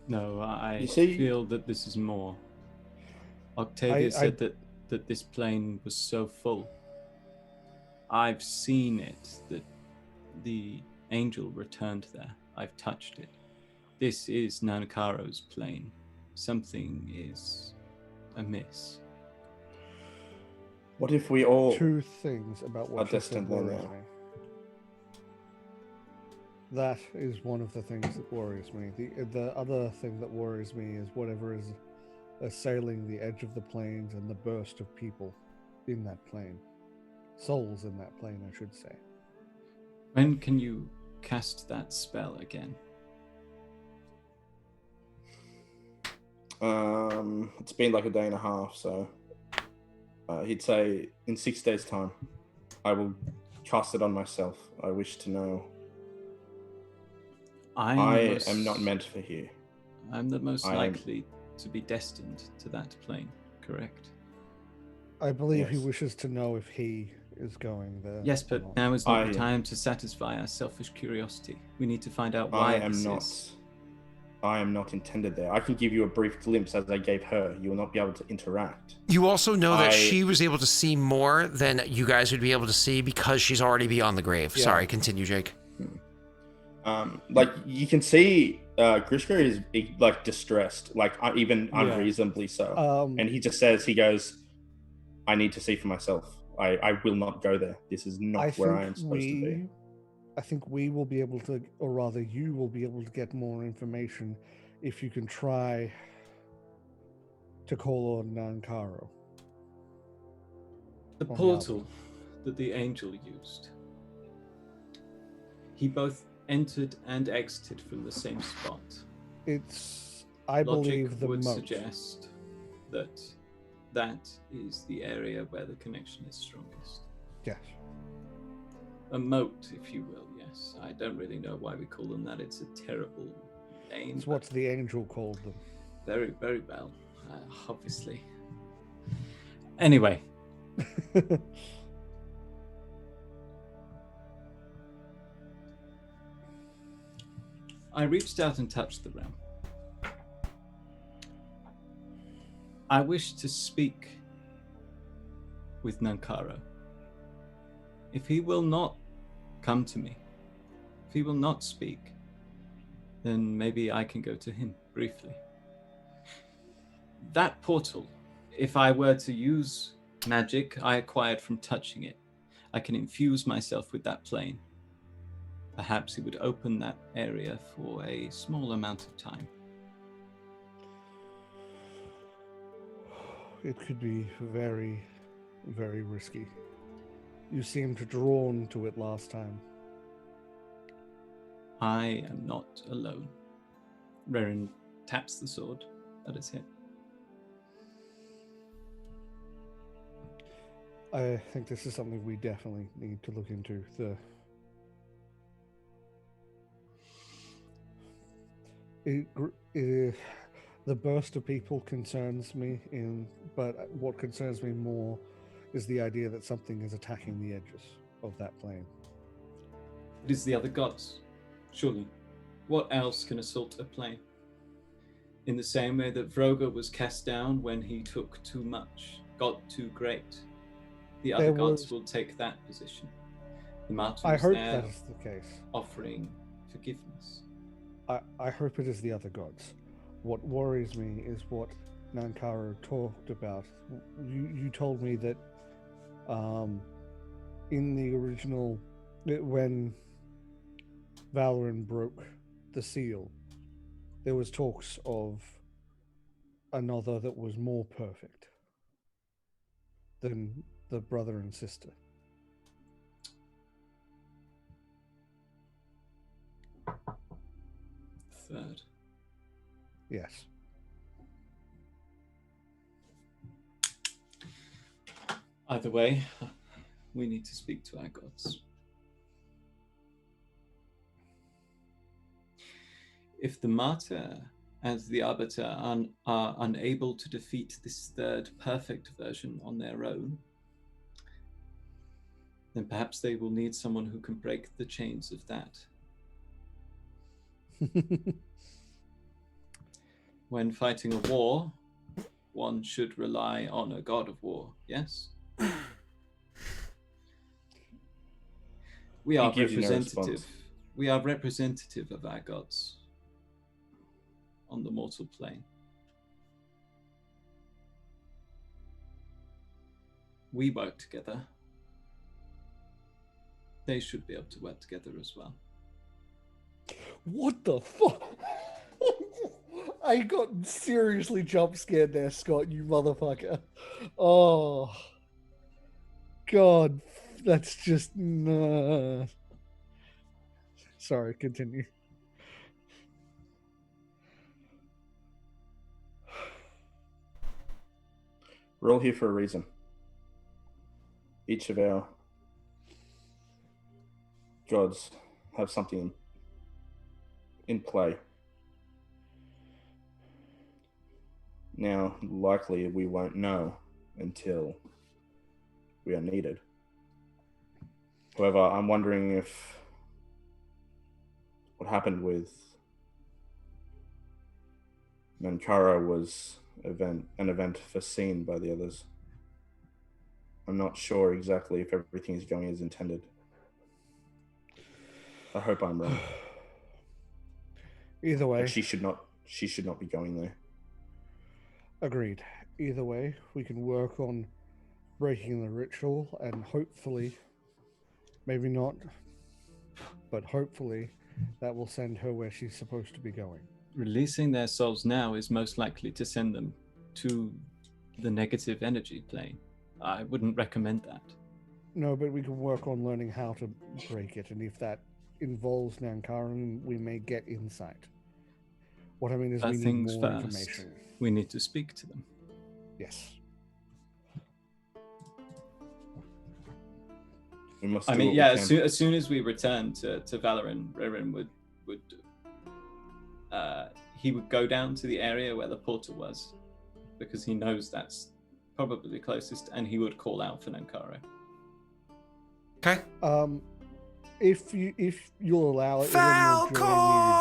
No, I feel that this is more. Octavia said that this plane was so full. I've seen it, that the angel returned there. I've touched it. This is Nankaro's plane. Something is amiss. What if we all two things about are what she said destined there worries now? me. That is one of the things that worries me. The other thing that worries me is whatever is assailing the edge of the plains and the burst of people in that plane. Souls in that plane, I should say. When can you cast that spell again? It's been like a day and a half, so he'd say in 6 days' time, I will cast it on myself. I wish to know. I am not meant for here. I'm the most I am- likely to be destined to that plane, correct? I believe he Yes. wishes to know if he is going there. Yes, or but not. now is not the I- time to satisfy our selfish curiosity. We need to find out I why am this not. is. I am not intended there. I can give you a brief glimpse as I gave her. You will not be able to interact. You also know that I- she was able to see more than you guys would be able to see because she's already beyond the grave. Yeah. Sorry, continue, Jake. Like you can see, Grishka is like distressed, like even Yeah. unreasonably so. And he just says, he goes, "I need to see for myself. I will not go there. This is not where I am supposed to be." I think we will be able to, or rather, you will be able to get more information if you can try to call on Nankaro. The On the portal that the angel used. He both entered and exited from the same spot. It's, I Logic believe, the would moat. suggest that that is the area where the connection is strongest. Yes. A moat, if you will, yes. I don't really know why we call them that. It's a terrible name. It's what the angel called them. Very, very well, obviously. Anyway, I reached out and touched the realm. I wish to speak with Nankaro. If he will not come to me, if he will not speak, then maybe I can go to him briefly. That portal, if I were to use magic I acquired from touching it, I can infuse myself with that plane. Perhaps it would open that area for a small amount of time. It could be very, very risky. You seemed drawn to it last time. I am not alone. Rerin taps the sword at its hip. I think this is something we definitely need to look into. The burst of people concerns me, but what concerns me more is the idea that something is attacking the edges of that plane. It is the other gods, surely. What else can assault a plane? In the same way that Vroga was cast down when he took too much, got too great. The other gods will take that position. The Martyr I is hope there that is the case. offering forgiveness. I hope it is the other gods. What worries me is what Nankaro talked about. You told me that in the original, when Valoran broke the seal, there was talks of another that was more perfect than the brother and sister. Third. Yes. Either way, we need to speak to our gods. If the Martyr and the Arbiter are unable to defeat this third perfect version on their own, then perhaps they will need someone who can break the chains of that. When fighting a war, one should rely on a god of war, yes? We are gives you no representative. response. We are representative of our gods on the mortal plane. We work together. They should be able to work together as well. What the fuck? I got seriously jump scared there, Scott, you motherfucker. Oh. God, that's just... Sorry, continue. We're all here for a reason. Each of our gods have something in play. Now, likely we won't know until we are needed. However, I'm wondering if what happened with Nankara was an event foreseen by the others. I'm not sure exactly if everything is going as intended. I hope I'm wrong. Either way, But she should not be going there. agreed. Either way, we can work on breaking the ritual and hopefully, maybe not, but hopefully that will send her where she's supposed to be going. Releasing their souls now is most likely to send them to the negative energy plane. I wouldn't recommend that. No, but we can work on learning how to break it, and if that involves Nankaran, we may get insight. What I mean is, we First need things more first. information. We need to speak to them. Yes. We must. I do mean, what we yeah. can. As soon as we return to Valoran, Rerin would he would go down to the area where the portal was, because he knows that's probably the closest, and he would call out for Nankara. Okay. If you'll allow it, Ilan will join you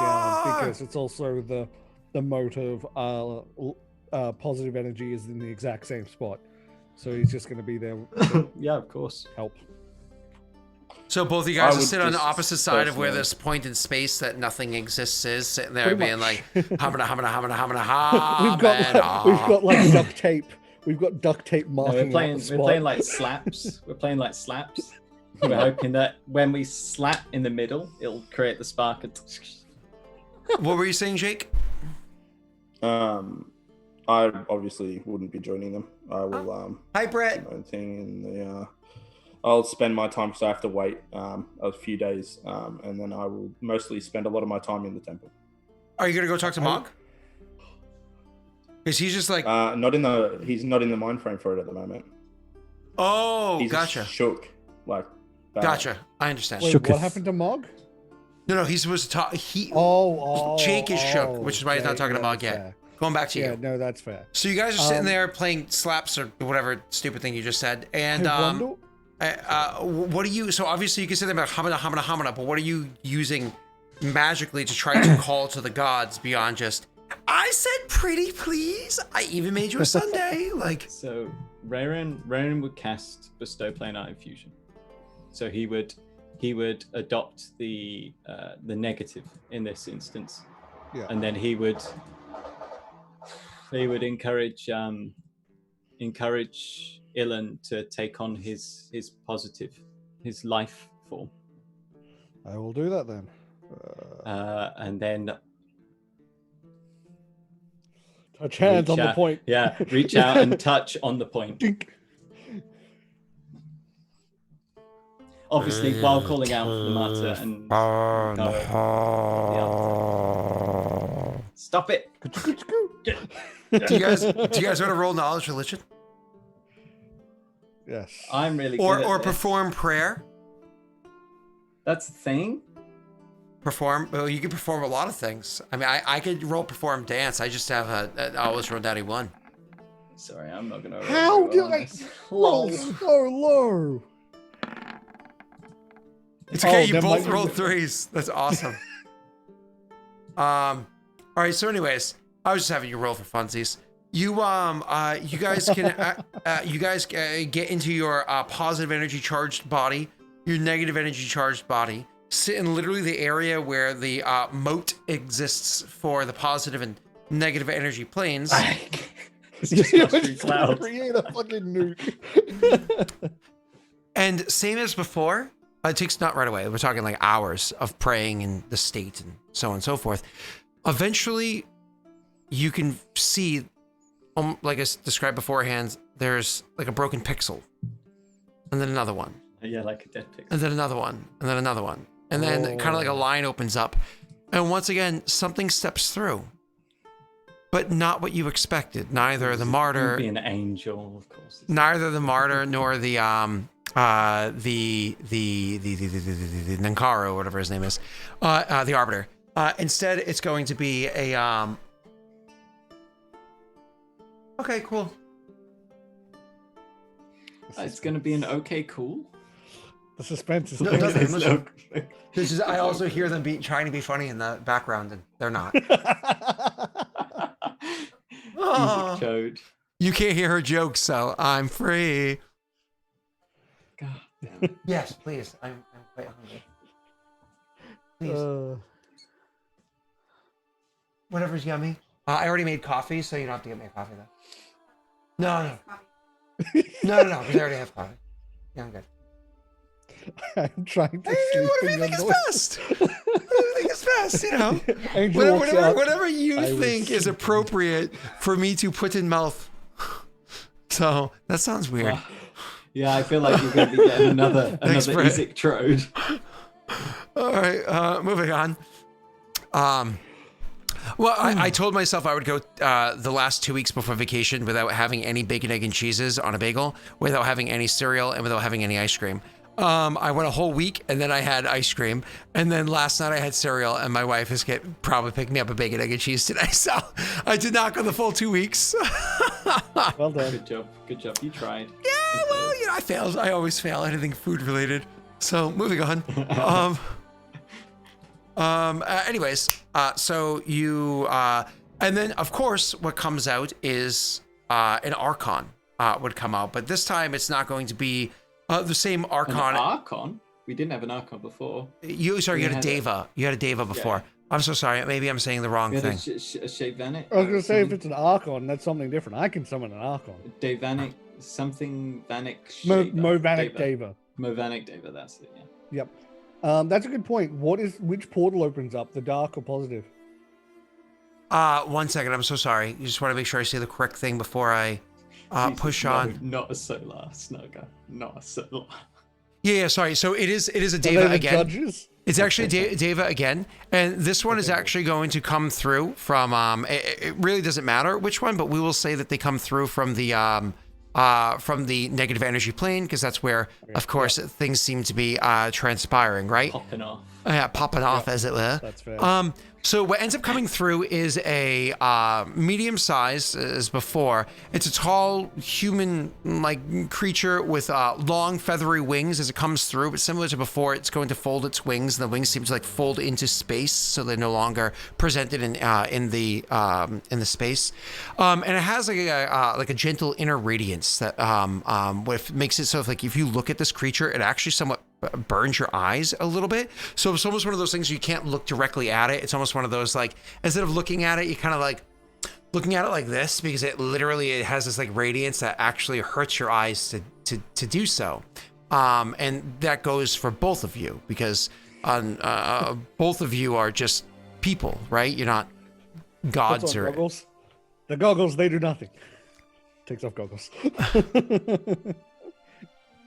down, because it's also the motive. Positive energy is in the exact same spot, so he's just going to be there to Yeah, of course. help. So both of you I guys will would sit on the just opposite side of where personally- this point in space that nothing exists is, sitting there Pretty being much. like, hamana, hamana, hamana, hamana, ha, We've got like duct tape. We've got duct tape No, marking out the spot. we're playing like slaps. We're playing like slaps. We're hoping that when we slap in the middle, it'll create the spark. What were you saying, Jake? I obviously wouldn't be joining them. I will Hi, do Brett. my own thing in the. I'll spend my time because I have to wait a few days, and then I will mostly spend a lot of my time in the temple. Are you gonna go talk to Mog? Because he's just like, He's not in the mind frame for it at the moment. oh, He's gotcha, shook, like. Bad. gotcha. I understand. Wait, Shooketh. what happened to Mog? No, he's supposed to talk. Jake is shook, which is why he's not talking to Mog that's yet. fair. Going back to Yeah, you. no, that's fair. So you guys are sitting there playing slaps or whatever stupid thing you just said, and I wonder- what are you? So obviously you can say that about hamana, hamana, hamana, but what are you using magically to try to call to the gods beyond just? I said pretty please. I even made you a sundae. Like, So Rerin would cast Bestow Planar Infusion. So he would adopt the negative in this instance, Yeah. and then he would encourage Ilan to take on his positive, his life form, I will do that then. and then Touch hands reach on the out- point. Yeah, reach out and touch on the point. Dink. Obviously, while calling out for the Mata and stop it. do you guys want to roll knowledge religion Yes. I'm really good or at this. perform prayer? That's the thing. Well, you can perform a lot of things. I mean, I could roll perform dance. I just have I always roll daddy one. Sorry, I'm not gonna. How roll did on I this. roll so low? It's okay. Oh, You then both my- rolled threes. That's awesome. All right. So, anyways, I was just having you roll for funsies. You guys can get into your positive energy charged body, your negative energy charged body. Sit in literally the area where the moat exists for the positive and negative energy planes. It's just mushroom clouds. Create a fucking nuke. And same as before, it takes not right away. We're talking like hours of praying in the state and so on and so forth. Eventually, you can see, like I described beforehand, there's like a broken pixel, and then another one, Yeah, like a dead pig. and then another one, and then another one, and then kind of like a line opens up, and once again something steps through, but not what you expected. Neither the martyr, Be an angel, of course. neither the martyr nor the Nankara, or whatever his name is, the arbiter. Instead, it's going to be a Okay, cool. It's going to be an okay, cool. The suspense is No, it doesn't. It's Listen. no- This is, I also hear them trying to be funny in the background, and they're not. Oh. Music chode. You can't hear her jokes, so I'm free. God damn it. Yes, please. I'm quite hungry. Please. Whatever's yummy. I already made coffee, so you don't have to get me a coffee, though. No. No, because I already have coffee. Yeah, I'm good. I'm trying to Hey, sleep whatever in you your think is noise. best. Whatever you think is best, you know. Angel walks out. Whatever you I was think is sleeping. appropriate for me to put in mouth. So that sounds weird. Yeah, I feel like you're going to be getting another Thanks, Brett. Isaac Trode. All right, moving on. Well, I told myself I would go the last 2 weeks before vacation without having any bacon, egg, and cheeses on a bagel, without having any cereal, and without having any ice cream. I went a whole week, and then I had ice cream, and then last night I had cereal, and my wife is probably picking me up a bacon, egg, and cheese today. So I did not go the full 2 weeks. Well done. Good job. You tried. Yeah, well, you know, I failed. I always fail at anything food related. So moving on. Anyways, so you, and then of course what comes out is an Archon would come out, but this time it's not going to be the same An Archon. Archon? We didn't have an Archon before. You had a had Deva. You had a Deva before. Yeah. I'm so sorry. Maybe I'm saying the wrong We had thing. a Shavanic. I was going to say, if it's an Archon, that's something different. I can summon an Archon. Davanic, something Vanik. Movanic Deva. Movanic Deva, that's it, yeah. Yep. That's a good point. Which portal opens up, the dark or positive? 1 second. I'm so sorry. You just want to make sure I say the correct thing before I Jesus, push no, on. Not a solar snugger. Not a solar. Yeah, sorry. So it is a Are they Deva the again. judges? It's actually Deva again, and this one is actually going to come through from. It really doesn't matter which one, but we will say that they come through from the negative energy plane, because that's where, of course, things seem to be transpiring, right? Popping off. Yeah, popping off, as it were. That's fair. So what ends up coming through is a medium size as before. It's a tall human-like creature with long feathery wings as it comes through, but similar to before, it's going to fold its wings, and the wings seem to like fold into space, so they're no longer presented in the space. And it has like a gentle inner radiance that what makes it so like if you look at this creature, it actually somewhat burns your eyes a little bit. So it's almost one of those things you can't look directly at it. It's almost one of those like, instead of looking at it, you kind of like looking at it like this, because it has this like radiance that actually hurts your eyes to do so. And that goes for both of you, because both of you are just people, right? You're not gods Puts on or goggles. The goggles, they do nothing. Takes off goggles.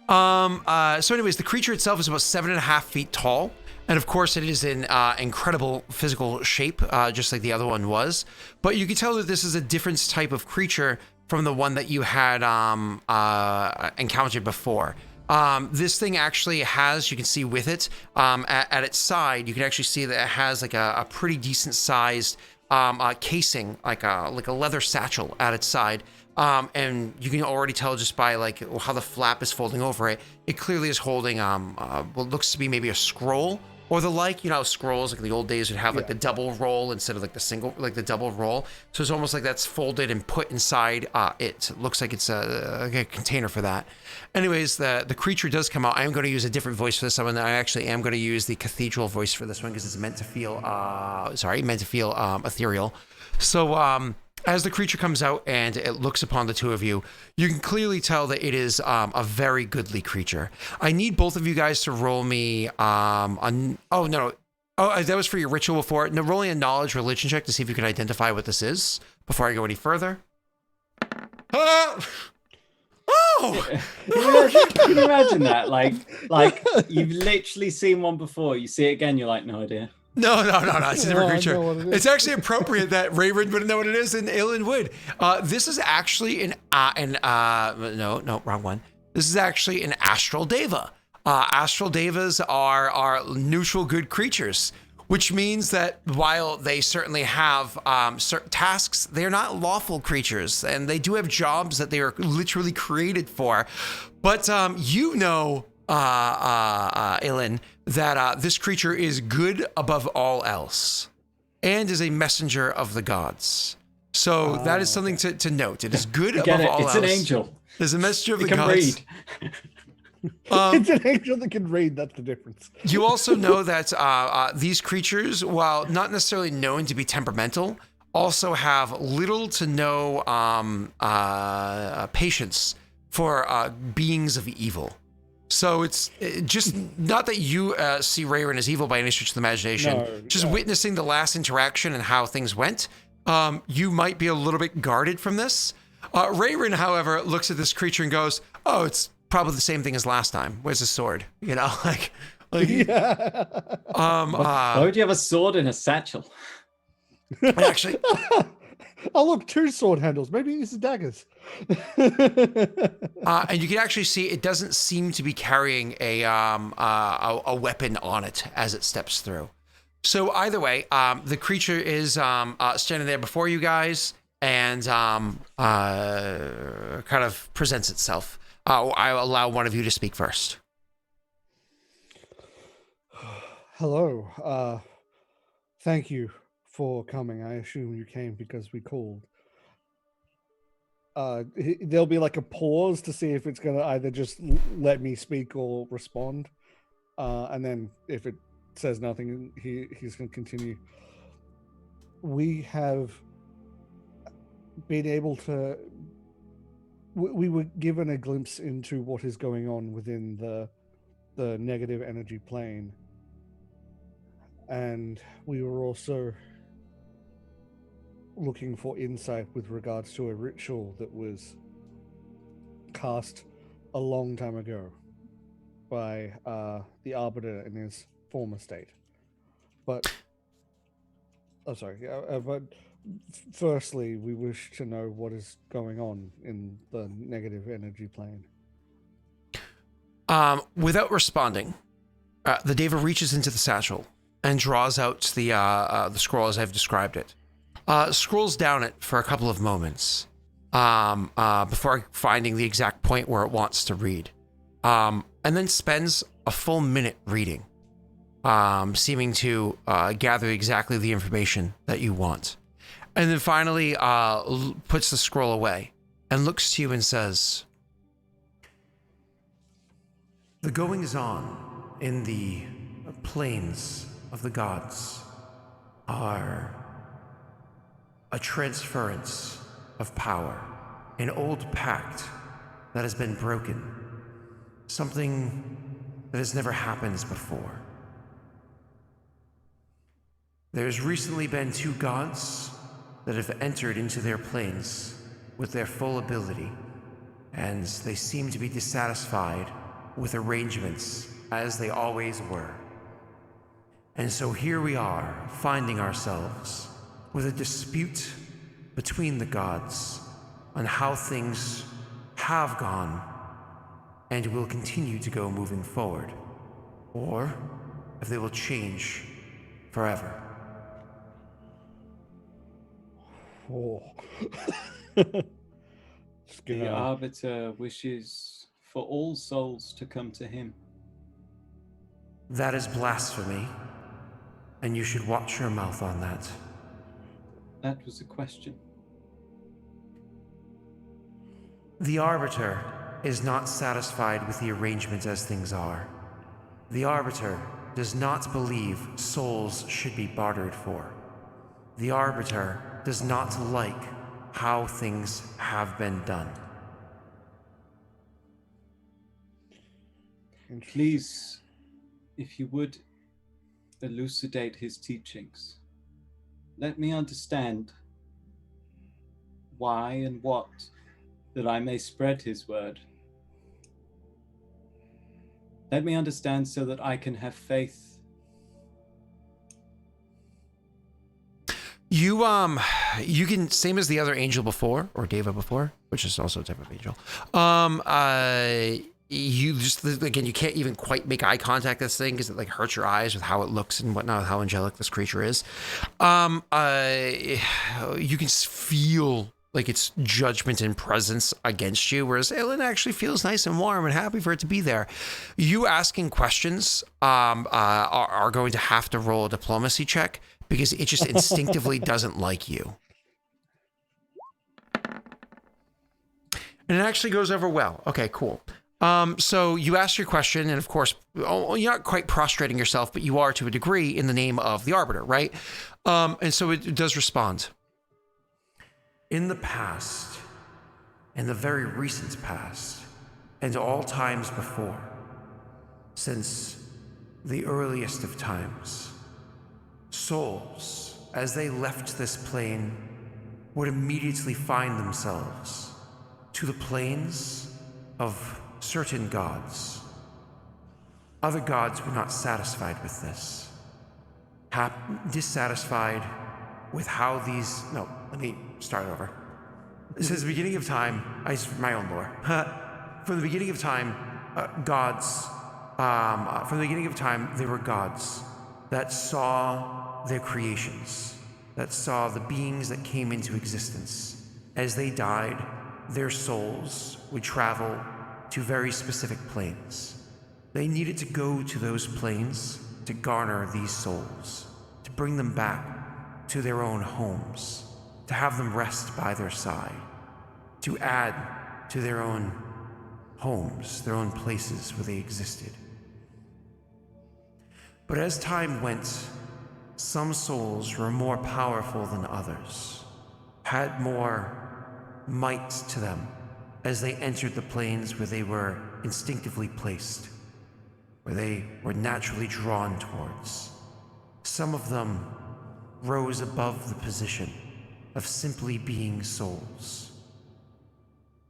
So anyways, the creature itself is about 7.5 feet tall. And of course it is in incredible physical shape, just like the other one was. But you can tell that this is a different type of creature from the one that you had encountered before. This thing actually has, you can see with it, at its side, you can actually see that it has like a pretty decent sized casing, like a leather satchel at its side. And you can already tell just by like how the flap is folding over it. It clearly is holding what looks to be maybe a scroll or the like. You know how scrolls like in the old days would have like the double roll instead of like the single, like the double roll. So it's almost like that's folded and put inside it. It looks like it's a container for that. Anyways, the creature does come out. I am going to use a different voice for this one. I actually am going to use the cathedral voice for this one because it's meant to feel ethereal. So as the creature comes out and it looks upon the two of you, you can clearly tell that it is a very goodly creature. I need both of you guys to roll me that was for your ritual before. No, rolling a knowledge religion check to see if you can identify what this is before I go any further. Can you imagine that? Like you've literally seen one before. You see it again, you're like, no idea. No. It's a different No, I creature. know what it is. It's actually appropriate that Raven wouldn't know what it is, and Aelin would. This is actually wrong one. This is actually an astral deva. Astral devas are neutral good creatures. which means that while they certainly have certain tasks, they're not lawful creatures, and they do have jobs that they are literally created for. But you know, Ilin, that this creature is good above all else, and is a messenger of the gods. So that is something to note. It is good above all else. It's an angel. There's a messenger of the It can gods. read. It's an angel that can read. That's the difference. You also know that these creatures, while not necessarily known to be temperamental, also have little to no patience for beings of evil. So it's just not that you see Rayron as evil by any stretch of the imagination. No, just witnessing the last interaction and how things went, you might be a little bit guarded from this. Rayron, however, looks at this creature and goes, "Oh, it's probably the same thing as last time. Where's the sword?" You know, like Yeah. Why would you have a sword in a satchel? actually, Oh, look, 2 sword handles. Maybe these are daggers. and you can actually see it doesn't seem to be carrying a weapon on it as it steps through. So either way, the creature is standing there before you guys and kind of presents itself. I'll allow one of you to speak first. Hello. Thank you for coming. I assume you came because we called. There'll be like a pause to see if it's going to either just let me speak or respond. And then if it says nothing, he's going to continue. We have been able to... We were given a glimpse into what is going on within the negative energy plane. And we were also looking for insight with regards to a ritual that was cast a long time ago by the Arbiter in his former state. But firstly, we wish to know what is going on in the negative energy plane. Without responding, the Deva reaches into the satchel and draws out the scroll as I've described it. Scrolls down it for a couple of moments before finding the exact point where it wants to read, and then spends a full minute reading, seeming to gather exactly the information that you want. And then finally puts the scroll away and looks to you and says, "The goings on in the planes of the gods are a transference of power, an old pact that has been broken, something that has never happened before. There's recently been 2 gods that have entered into their planes with their full ability, and they seem to be dissatisfied with arrangements as they always were. And so here we are, finding ourselves with a dispute between the gods on how things have gone and will continue to go moving forward, or if they will change forever." Oh. The Arbiter wishes for all souls to come to him. That is blasphemy, and you should watch your mouth on that. That was a question. The Arbiter is not satisfied with the arrangement as things are. The Arbiter does not believe souls should be bartered for. The Arbiter does not like how things have been done. Please, if you would, elucidate his teachings. Let me understand why and what, that I may spread his word. Let me understand so that I can have faith. You can, same as the other angel before, or Deva before, which is also a type of angel. you just, again, you can't even quite make eye contact with this thing because it like hurts your eyes with how it looks and whatnot, how angelic this creature is. You can feel like its judgment and presence against you, whereas Aelin actually feels nice and warm and happy for it to be there. You asking questions are going to have to roll a diplomacy check because it just instinctively doesn't like you. And it actually goes over well. Okay, cool. So you ask your question, and of course, you're not quite prostrating yourself, but you are to a degree in the name of the Arbiter, right? And so it does respond. In the past, in the very recent past, and all times before, since the earliest of times, souls, as they left this plane, would immediately find themselves to the planes of certain gods. Other gods were not satisfied with this. Dissatisfied with how these... No, let me start over. It says the beginning of time... my own lore. From the beginning of time, gods... from the beginning of time, there were gods that saw their creations, that saw the beings that came into existence. As they died, their souls would travel to very specific planes. They needed to go to those planes to garner these souls, to bring them back to their own homes, to have them rest by their side, to add to their own homes, their own places where they existed. But as time went, some souls were more powerful than others, had more might to them as they entered the planes where they were instinctively placed, where they were naturally drawn towards. Some of them rose above the position of simply being souls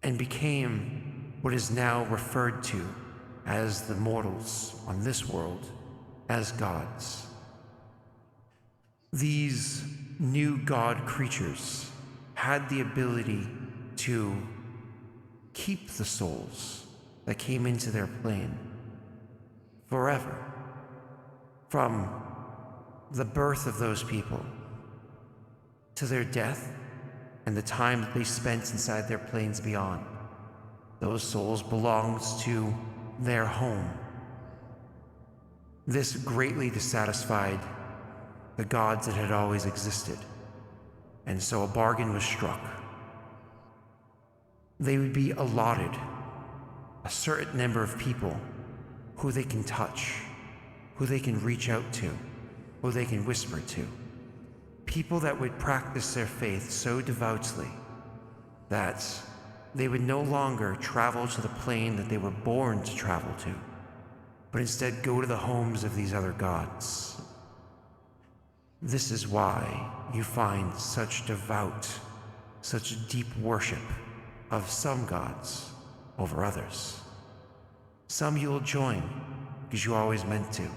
and became what is now referred to as the mortals on this world as gods. These new god creatures had the ability to keep the souls that came into their plane forever. From the birth of those people to their death and the time that they spent inside their planes beyond, those souls belonged to their home. This greatly dissatisfied the gods that had always existed, and so a bargain was struck. They would be allotted a certain number of people who they can touch, who they can reach out to, who they can whisper to. People that would practice their faith so devoutly that they would no longer travel to the plane that they were born to travel to, but instead go to the homes of these other gods. This is why you find such devout, such deep worship of some gods over others. Some you will join because you always meant to,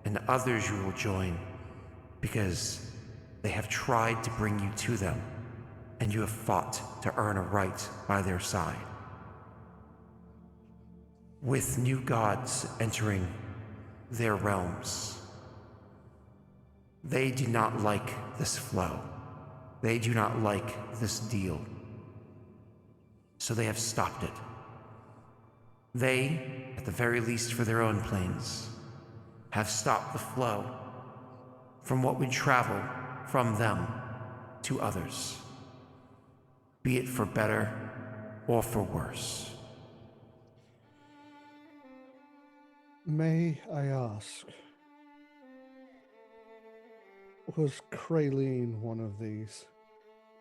and others you will join because they have tried to bring you to them, and you have fought to earn a right by their side. With new gods entering their realms, they do not like this flow. They do not like this deal. So they have stopped it. They, at the very least for their own planes, have stopped the flow from what would travel from them to others, be it for better or for worse. May I ask, was Kraleen one of these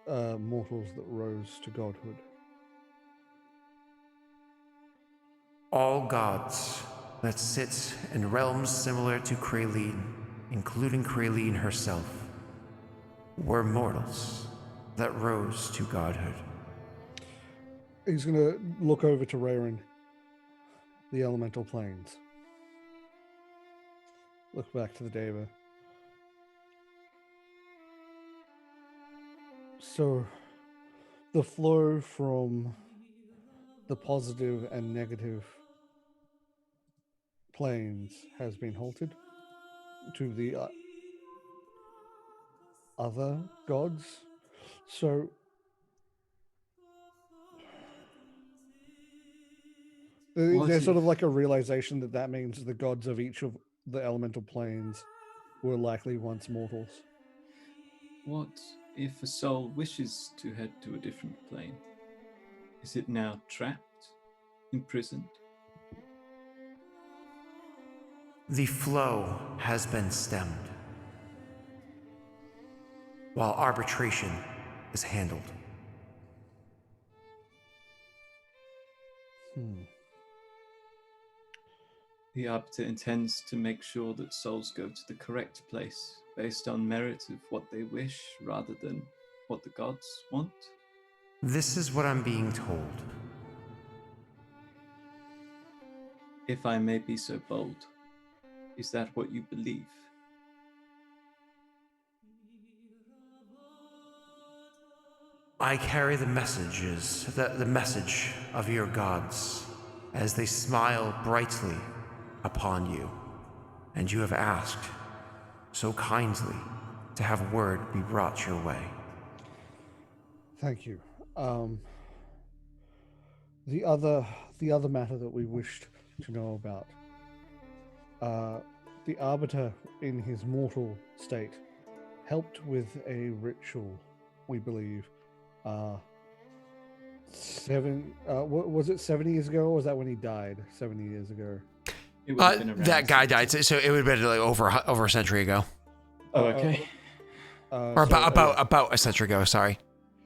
mortals that rose to godhood? All gods that sit in realms similar to Kraleen, including Kraleen herself, were mortals that rose to godhood. He's going to look over to Rayron, the elemental planes. Look back to the Deva. So, the flow from the positive and negative planes has been halted to the other gods. So What there's sort of if- like a realization that that means the gods of each of the elemental planes were likely once mortals. What if a soul wishes to head to a different plane? Is it now trapped, imprisoned? The flow has been stemmed, while arbitration is handled. The Arbiter intends to make sure that souls go to the correct place based on merit of what they wish rather than what the gods want. This is what I'm being told. If I may be so bold, is that what you believe? I carry the messages, the message of your gods, as they smile brightly upon you, and you have asked so kindly to have word be brought your way. Thank you. The other matter that we wished to know about. The Arbiter, in his mortal state, helped with a ritual, we believe. Was it 70 years ago, or was that when he died? 70 years ago. It would have been around That guy 60. died, so it would have been like over a century ago, Oh, okay. or about a century ago. Sorry,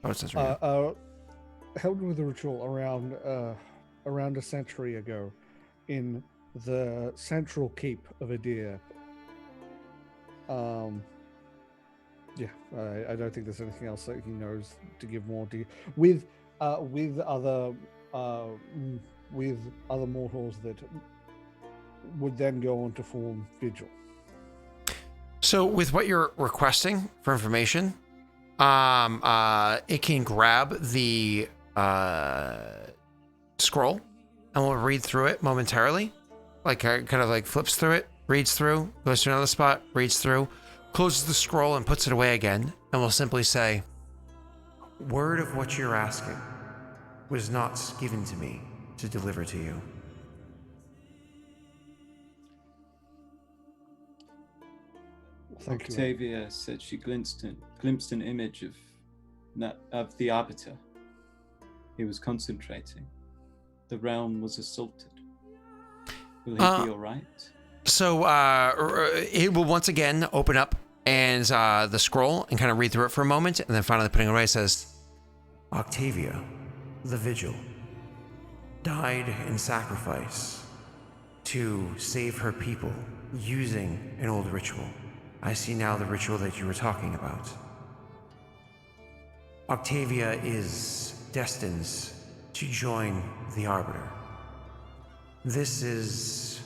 about a century ago. Held with a ritual around a century ago in the central keep of Adir. Yeah, I don't think there's anything else that he knows to give more with other mortals that would then go on to form Vigil. So, with what you're requesting for information, it can grab the scroll and we'll read through it momentarily. Like, kind of like flips through it, reads through, goes to another spot, reads through, closes the scroll and puts it away again, and we'll simply say, word of what you're asking was not given to me to deliver to you. Thank you. Octavia said she glimpsed an image of the Arbiter. He was concentrating. The realm was assaulted. Will he be all right? So it will once again open up and the scroll and kind of read through it for a moment, and then finally putting it away, says, Octavia, the Vigil, died in sacrifice to save her people using an old ritual. I see now the ritual that you were talking about. Octavia is destined to join the Arbiter. This is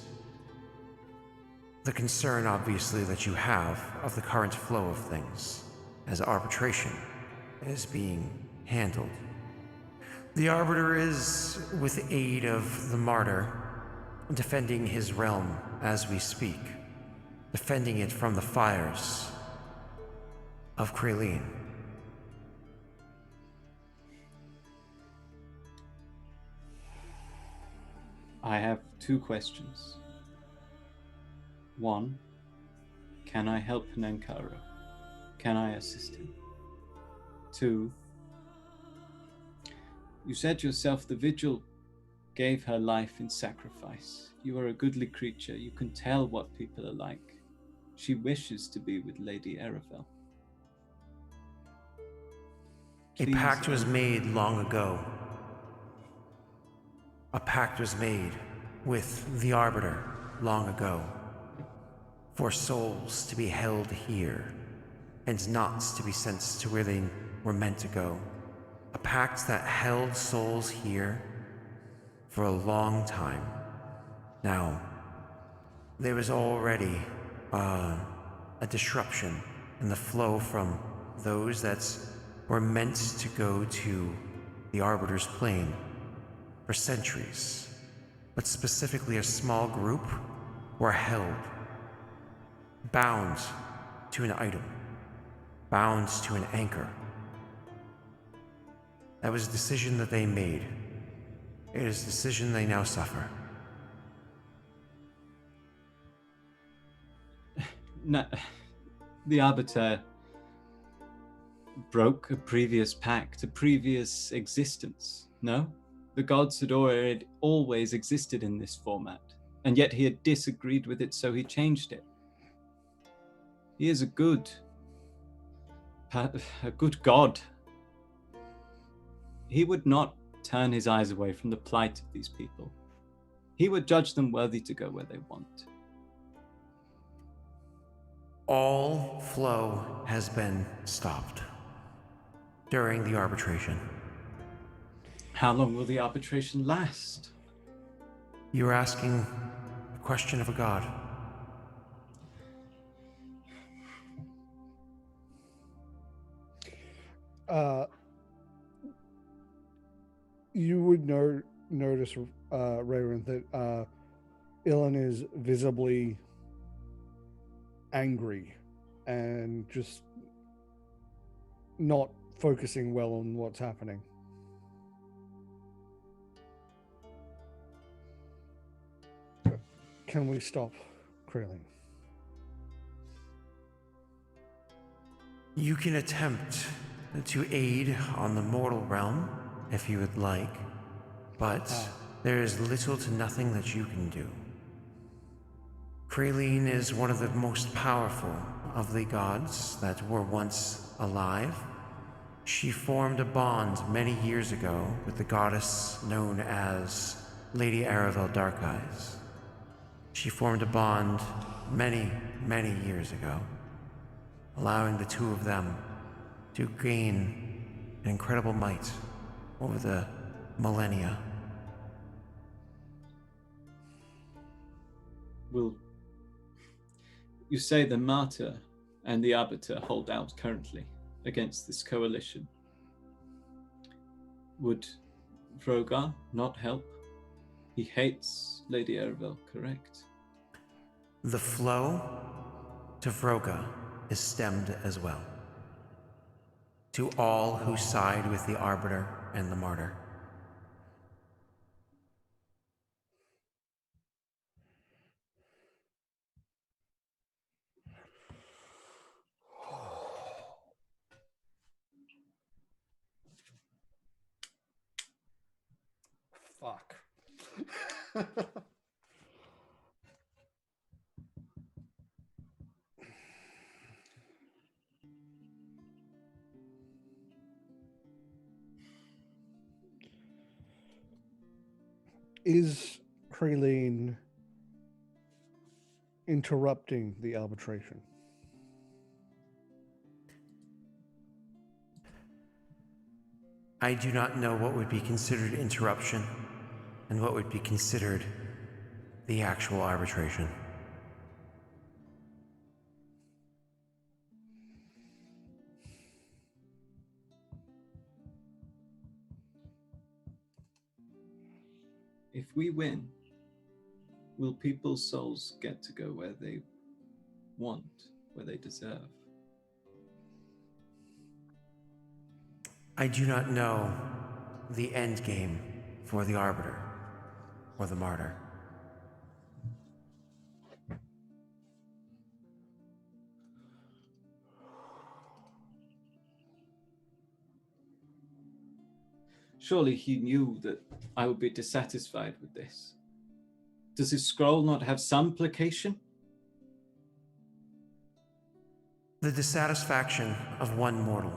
the concern, obviously, that you have of the current flow of things as arbitration is being handled. The Arbiter is, with aid of the Martyr, defending his realm as we speak, defending it from the fires of Kraleen. I have two questions. One, can I help Nankara? Can I assist him? Two, you said yourself the Vigil gave her life in sacrifice. You are a goodly creature. You can tell what people are like. She wishes to be with Lady Aravel. A pact was made long ago. A pact was made with the Arbiter long ago for souls to be held here and not to be sent to where they were meant to go. A pact that held souls here for a long time. Now, there was already a disruption in the flow from those that were meant to go to the Arbiter's plane for centuries, but specifically a small group were held, bound to an item, bound to an anchor. That was a decision that they made. It is a decision they now suffer. No, the Arbiter broke a previous pact, a previous existence, no? The gods had always existed in this format, and yet he had disagreed with it, so he changed it. He is a good god. He would not turn his eyes away from the plight of these people. He would judge them worthy to go where they want. All flow has been stopped during the arbitration. How long will the arbitration last? You're asking a question of a god. You would notice, Rayron, that Ilan is visibly angry and just not focusing well on what's happening. Can we stop Krillin? You can attempt to aid on the mortal realm if you would like, but there is little to nothing that you can do. Krillin is one of the most powerful of the gods that were once alive. She formed a bond many years ago with the goddess known as Lady Aravel Darkeyes. She formed a bond many, many years ago, allowing the two of them to gain an incredible might over the millennia. Will you say the Martyr and the Arbiter hold out currently against this coalition? Would Vrogar not help? He hates Lady Aravel, correct? The flow to Vroga is stemmed as well. To all who side with the Arbiter and the Martyr. Fuck. Is Krillin interrupting the arbitration? I do not know what would be considered interruption and what would be considered the actual arbitration. If we win, will people's souls get to go where they want, where they deserve? I do not know the end game for the Arbiter or the Martyr. Surely he knew that I would be dissatisfied with this. Does his scroll not have some placation? The dissatisfaction of one mortal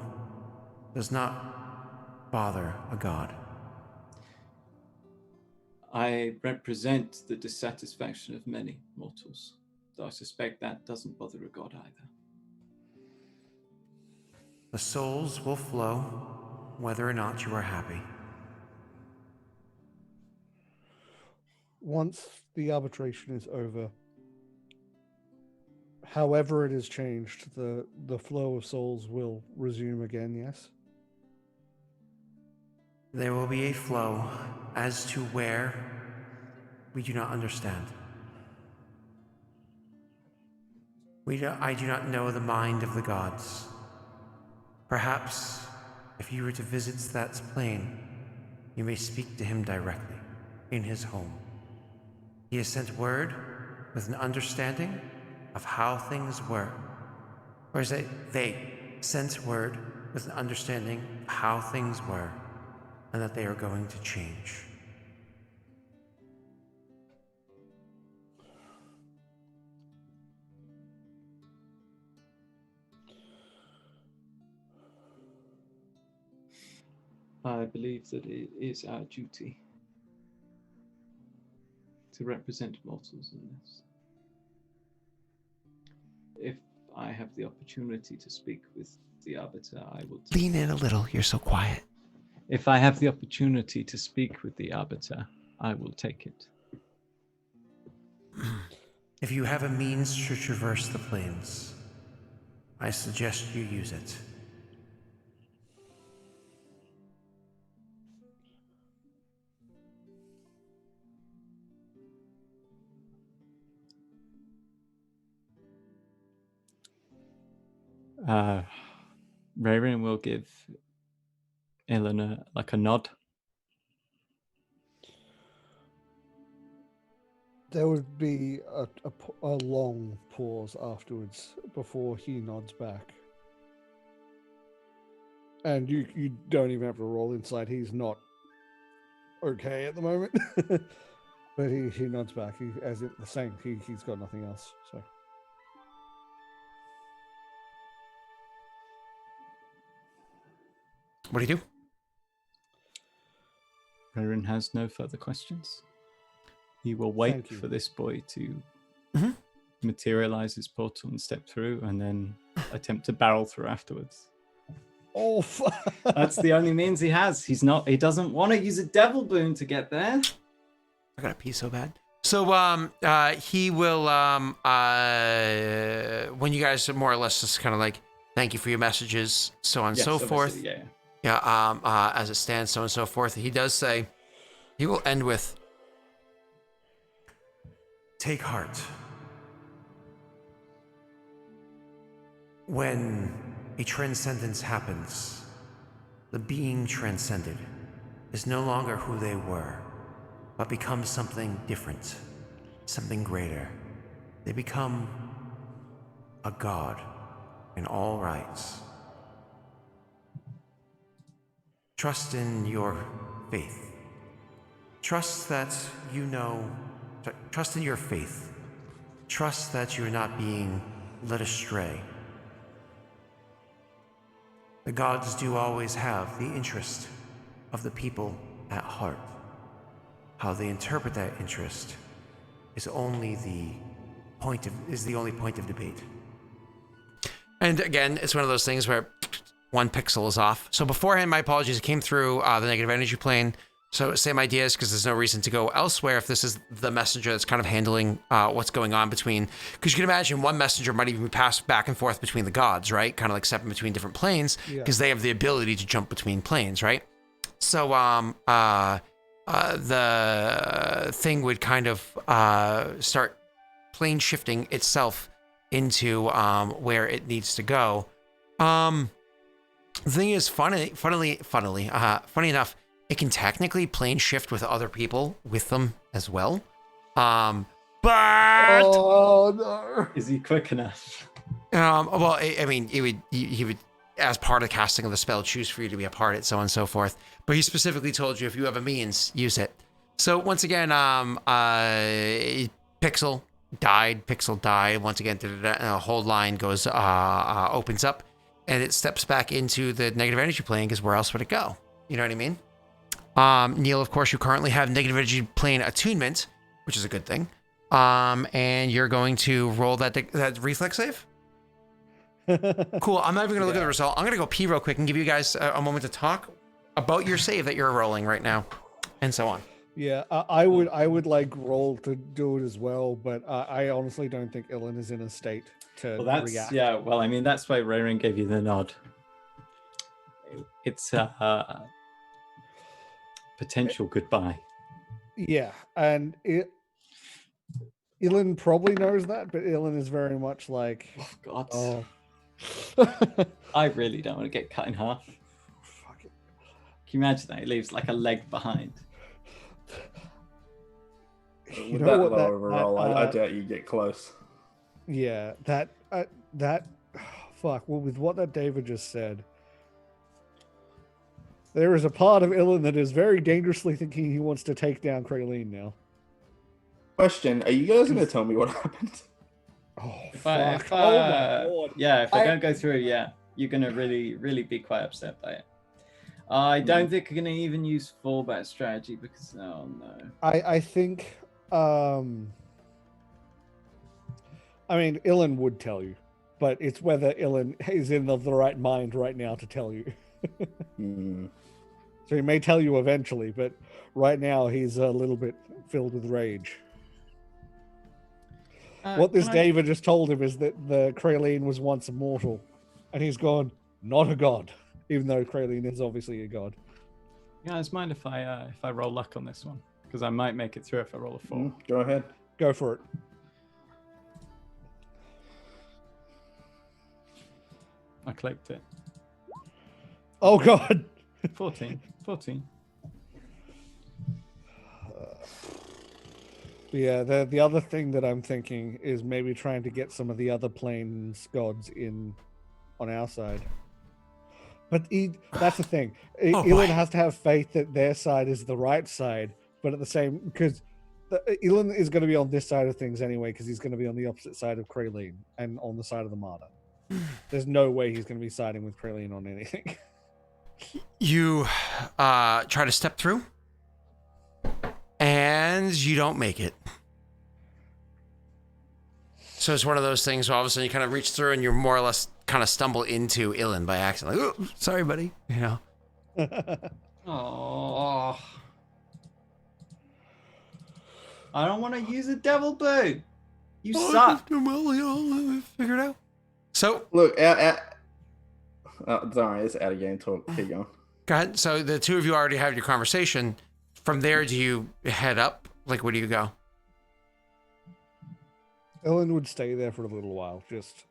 does not bother a god. I represent the dissatisfaction of many mortals, though I suspect that doesn't bother a god either. The souls will flow whether or not you are happy. Once the arbitration is over, however it is changed, the flow of souls will resume again, yes? There will be a flow as to where we do not understand. I do not know the mind of the gods. Perhaps, if you were to visit that plane, you may speak to him directly, in his home. He has sent word with an understanding of how things were. Or is it they sent word with an understanding of how things were, and that they are going to change. I believe that it is our duty to represent mortals in this. If I have the opportunity to speak with the Arbiter, I will. Lean in a little, you're so quiet. If I have the opportunity to speak with the Arbiter, I will take it. If you have a means to traverse the plains, I suggest you use it. Rayrin will give Eleanor like a nod. There would be a long pause afterwards before he nods back. And you don't even have to roll inside. He's not okay at the moment. But he nods back. As it the same, he's got nothing else. So What do you do? Rayrin has no further questions. He will wait Thank you. for this boy to Mhm. materialize his portal and step through, and then attempt to barrel through afterwards. oh, That's the only means he has. He doesn't want to use a devil boon to get there. I gotta pee so bad. So he will when you guys are more or less just kind of like, thank you for your messages, so on and so forth. Yeah. Yeah, as it stands, so on and so forth. He does say, he will end with, take heart. When a transcendence happens, the being transcended is no longer who they were, but becomes something different, something greater. They become a god in all rights. Trust in your faith. Trust that you know, trust in your faith. Trust that you're not being led astray. The gods do always have the interest of the people at heart. How they interpret that interest is the only point of debate. And again, it's one of those things where one pixel is off. So beforehand, my apologies, it came through the negative energy plane. So same ideas, because there's no reason to go elsewhere if this is the messenger that's kind of handling what's going on between, because you can imagine one messenger might even be passed back and forth between the gods, right? Kind of like stepping between different planes, because they have the ability to jump between planes, right? So the thing would kind of start plane shifting itself into where it needs to go. The thing is, funny enough, it can technically plane shift with other people with them as well. But oh no! Is he quick enough? Well, I mean, he would, as part of the casting of the spell, choose for you to be a part of it, so on and so forth. But he specifically told you if you have a means, use it. So once again, Pixel died. Once again, a whole line goes, opens up, and it steps back into the negative energy plane, because where else would it go? You know what I mean? Neil, of course, you currently have negative energy plane attunement, which is a good thing. And you're going to roll that reflex save? Cool. I'm not even going to look at the result. I'm going to go pee real quick and give you guys a moment to talk about your save that you're rolling right now, and so on. Yeah, I would like roll to do it as well, but I honestly don't think Ilan is in a state to react. Yeah. Well, I mean, that's why Rayrin gave you the nod. It's potential goodbye. Yeah, and Ilan probably knows that, but Ilan is very much like, Oh God. oh, I really don't want to get cut in half. fuck it. Can you imagine that? He leaves like a leg behind. You With know that what low that, of a roll, I that doubt you get close. yeah, that fuck. Well, with what that David just said, there is a part of Ilan that is very dangerously thinking he wants to take down Kraleen now. Question: are you guys going to tell me what happened? Oh If fuck! I, Oh my god! yeah, if I I- don't go through, yeah, you're gonna really be quite upset by it. I don't think I'm gonna even use fallback strategy because oh no. I think I mean Ilan would tell you, but it's whether Ilan is in the right mind right now to tell you. Hmm. So he may tell you eventually, but right now he's a little bit filled with rage. What this Can I- David just told him is that the Kraleen was once immortal, and he's gone, not a god, even though Kraleen is obviously a god. You guys mind if I roll luck on this one? Because I might make it through if I roll a 4. Go ahead. Go for it. I clicked it. Oh god! 14. Yeah, the other thing that I'm thinking is maybe trying to get some of the other planes gods in on our side. But that's the thing. Oh, Ilan boy. has to have faith that their side is the right side, but at the same, because Ilan is going to be on this side of things anyway, because he's going to be on the opposite side of Kraleen and on the side of the martyr. There's no way he's going to be siding with Kraleen on anything. You try to step through, and you don't make it. So it's one of those things where all of a sudden you kind of reach through and you're more or less kind of stumble into Ilan by accident. Like, oh, sorry, buddy. You know. Oh. I don't want to use a devil boot. You suck. Well, you know, figure it out. So Look, sorry, it's out of game talk. Keep going. go ahead. So the two of you already have your conversation. From there, do you head up? Like, where do you go? Ilan would stay there for a little while, just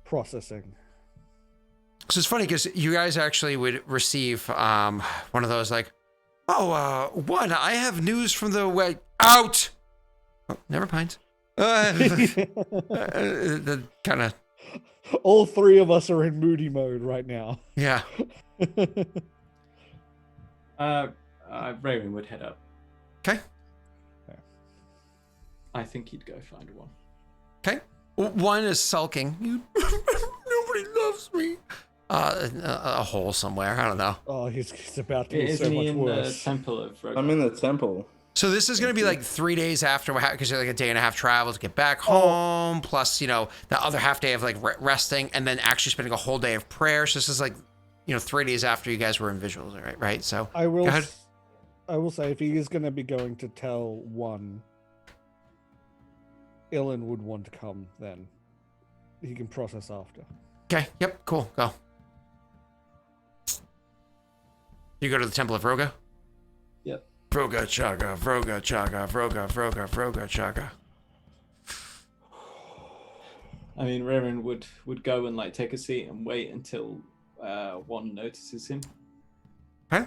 processing. So it's funny because you guys actually would receive one of those like, one, I have news from the way out. Oh, never mind. The kind of All three of us are in moody mode right now. yeah. Raven would head up. Okay. I think he'd go find one. Okay. One is sulking. Nobody loves me. A hole somewhere. I don't know. Oh, he's about to be so Isn't he much in the worse. temple of Rogue? I'm in the temple. So this is going to be like 3 days after, because you're like a day and a half travel to get back home, plus, the other half day of like resting, and then actually spending a whole day of prayer. So this is like, 3 days after you guys were in visuals, right? So I will go ahead. I will say if he is going to be going to tell one, Ilan would want to come then. He can process after. Okay. Yep. Cool. Go. You go to the Temple of Vroga? Yep. Vroga Chaga, Vroga Chaga, Vroga Chaga. I mean, Raven would go and like take a seat and wait until one notices him. Huh?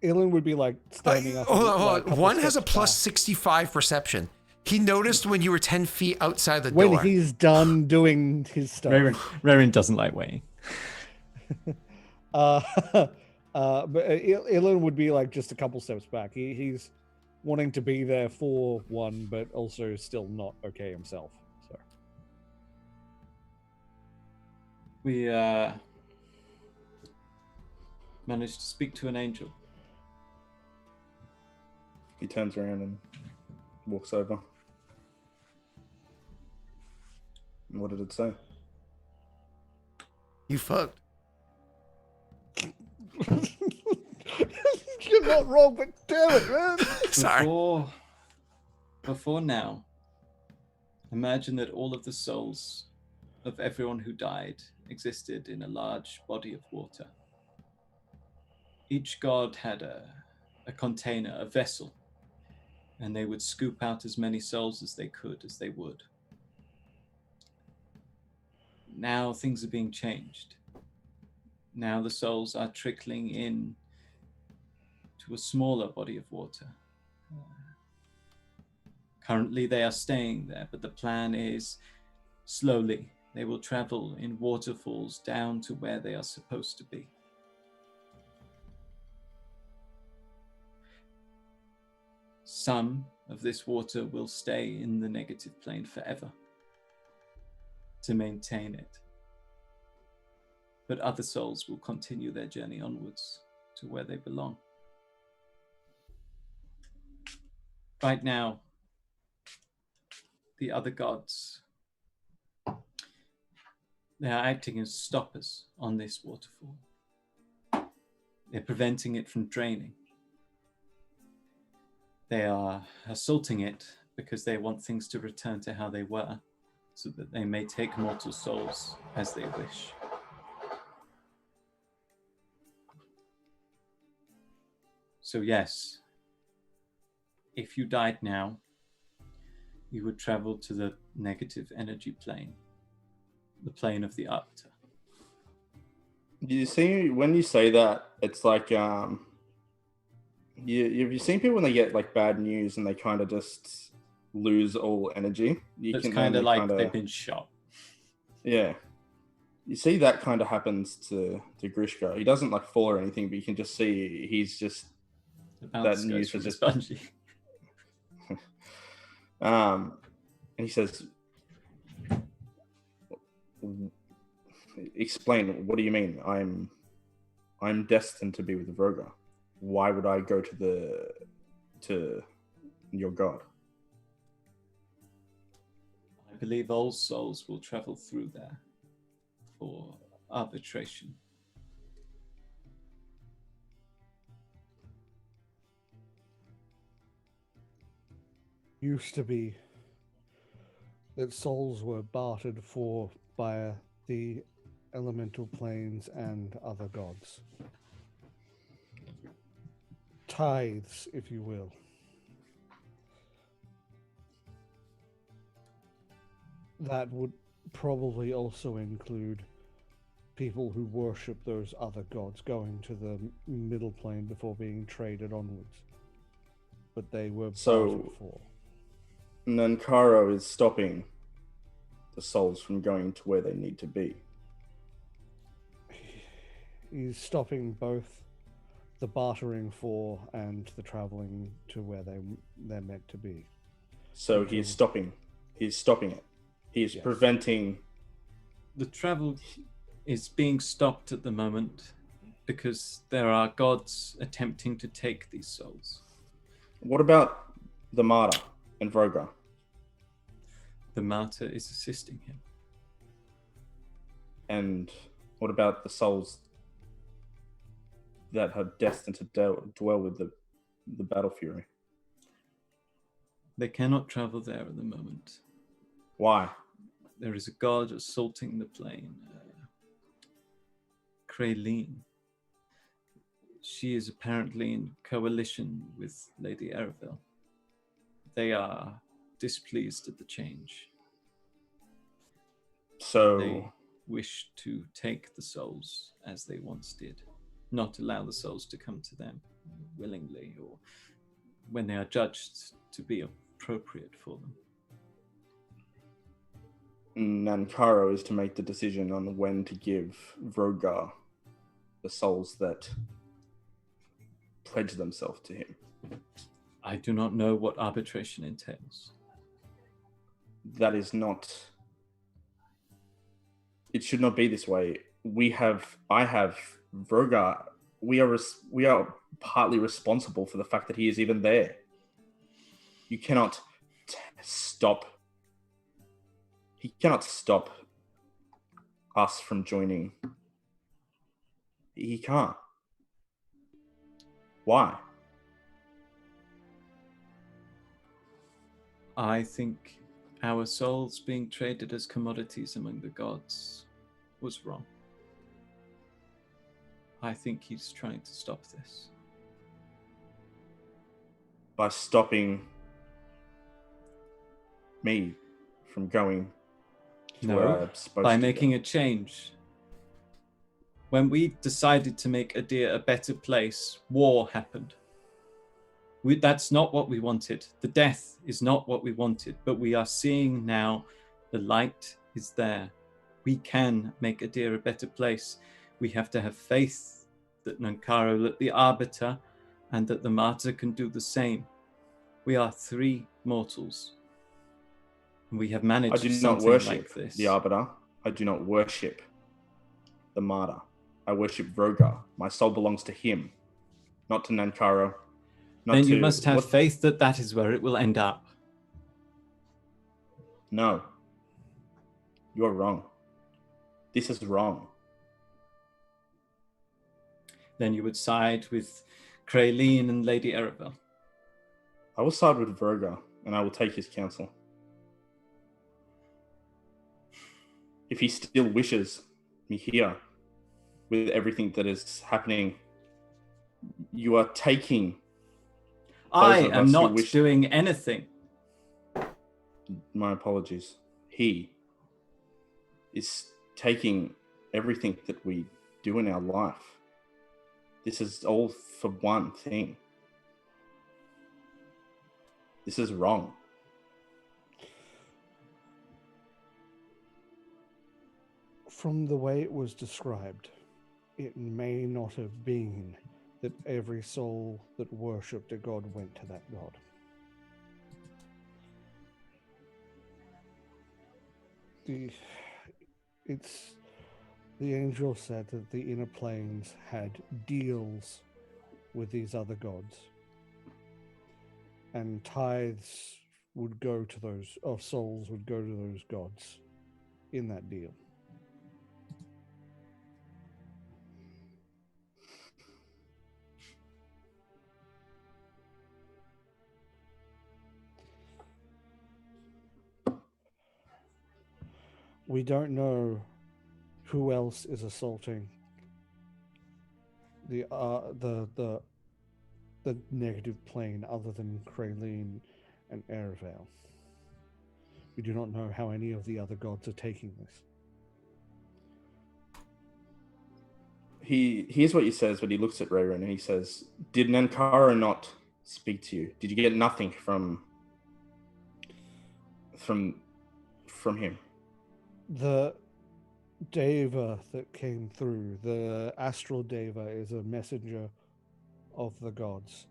Ilan would be like standing up. Hold like, on. couple One has a steps plus back. 65 perception. He noticed when you were 10 feet outside the When door. he's done doing his stuff. Raven doesn't like waiting. But Ilan would be like just a couple steps back. He's wanting to be there for one, but also still not okay himself. So We managed to speak to an angel. He turns around and walks over. And what did it say? You fucked. you're not wrong, but damn it, man. Sorry. Before now, imagine that all of the souls of everyone who died existed in a large body of water. Each god had a container, a vessel, and they would scoop out as many souls as they could as they would. Now things are being changed. Now the souls are trickling in to a smaller body of water. Currently they are staying there, but the plan is slowly they will travel in waterfalls down to where they are supposed to be. Some of this water will stay in the negative plane forever to maintain it. But other souls will continue their journey onwards to where they belong. Right now, the other gods, they are acting as stoppers on this waterfall. They're preventing it from draining. They are assaulting it because they want things to return to how they were, so that they may take mortal souls as they wish. So yes, if you died now, you would travel to the negative energy plane, the plane of the Arbiter. You see, when you say that, it's like have you seen people when they get like bad news and they kind of just lose all energy? It's kind of like they've been shot. Yeah. You see that kind of happens to Grishka. He doesn't like fall or anything, but you can just see he's just that news was just spongy. And he says, "Explain. What do you mean? I'm destined to be with Vroga. Why would I go to your god?" I believe all souls will travel through there for arbitration. Used to be that souls were bartered for by the elemental planes and other gods. Tithes, if you will. That would probably also include people who worship those other gods going to the middle plane before being traded onwards. But they were bartered for. Nankaro is stopping the souls from going to where they need to be. He's stopping both the bartering for and the traveling to where they're meant to be. So he's stopping it. He's preventing. The travel is being stopped at the moment because there are gods attempting to take these souls. What about the martyr and Vroga? The martyr is assisting him. And what about the souls that are destined to dwell with the battle fury? They cannot travel there at the moment. Why? There is a god assaulting the plane. Kraleen. She is apparently in coalition with Lady Aravel. They are displeased at the change. So they wish to take the souls as they once did, not allow the souls to come to them willingly or when they are judged to be appropriate for them. Nankaro is to make the decision on when to give Vroga the souls that pledge themselves to him. I do not know what arbitration entails. That is not... It should not be this way. I have Vroga. We are partly responsible for the fact that he is even there. You cannot stop. He cannot stop us from joining. He can't. Why? I think our souls being traded as commodities among the gods was wrong. I think he's trying to stop this. By stopping me from going to where No, I'm supposed by to making go. a change. When we decided to make Adir a better place, war happened. That's not what we wanted. The death is not what we wanted, but we are seeing now the light is there. We can make Adir a better place. We have to have faith that Nankaro, that the Arbiter, and that the Martyr can do the same. We are 3 mortals. And we have managed I do not something worship like this. the Arbiter. I do not worship the Martyr. I worship Vrogar. My soul belongs to him, not to Nankaro. Then you must have faith that that is where it will end up. No. You're wrong. This is wrong. Then you would side with Kraylene and Lady Erebel. I will side with Vrogar, and I will take his counsel. If he still wishes me here, with everything that is happening, you are taking... I am not doing anything. My apologies. He is taking everything that we do in our life. This is all for one thing. This is wrong. From the way it was described, it may not have been that every soul that worshipped a god went to that god. The angel said that the inner planes had deals with these other gods, and tithes would go to those, of souls would go to those gods in that deal. We don't know who else is assaulting the negative plane other than Kraylene and Erevel. We do not know how any of the other gods are taking this. He hears what he says, but he looks at Rayron and he says, "Did Nankara not speak to you? Did you get nothing from him?" The Deva that came through, the astral Deva, is a messenger of the gods.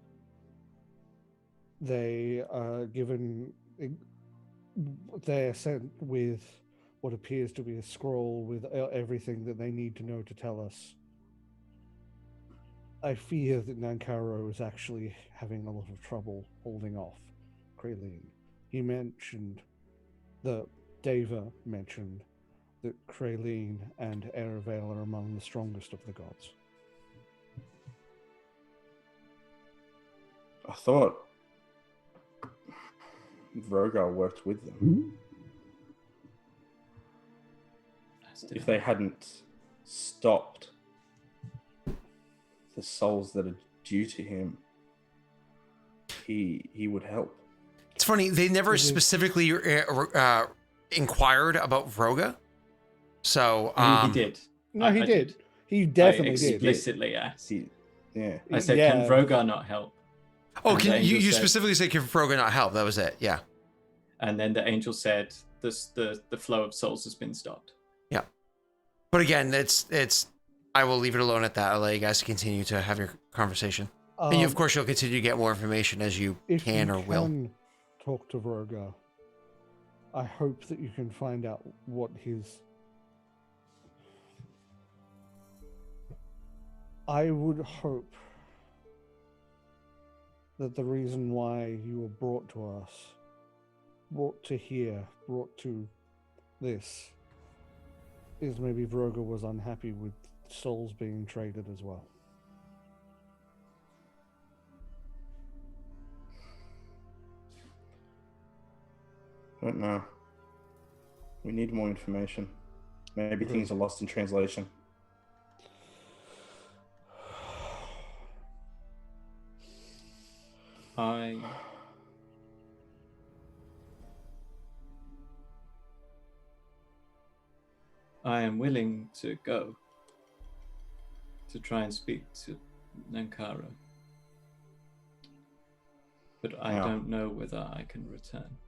They are sent with what appears to be a scroll with everything that they need to know to tell us. I fear that Nankaro is actually having a lot of trouble holding off Kraylene. He mentioned, the Deva mentioned, that Kraylene and Erevel are among the strongest of the gods. I thought Vrogar worked with them. If they hadn't stopped the souls that are due to him, he would help. It's funny, they never specifically inquired about Vroga. So He did. No, he did. He definitely did. Explicitly asked. Yeah. I said, "Can Vrogar not help?" Oh, And can the angel you said- specifically say can Vroga not help? That was it. Yeah. And then the angel said, "The flow of souls has been stopped." Yeah. But again, it's. I will leave it alone at that. I'll let you guys continue to have your conversation. And you, of course, you'll continue to get more information as you can or will. Talk to Vrogar. I hope that you can find out what his... I would hope that the reason why you were brought to us, brought to here, brought to this, is maybe Vrogar was unhappy with souls being traded as well. I don't know. We need more information. Maybe things are lost in translation. I am willing to go to try and speak to Nankara. But I Yeah. don't know whether I can return.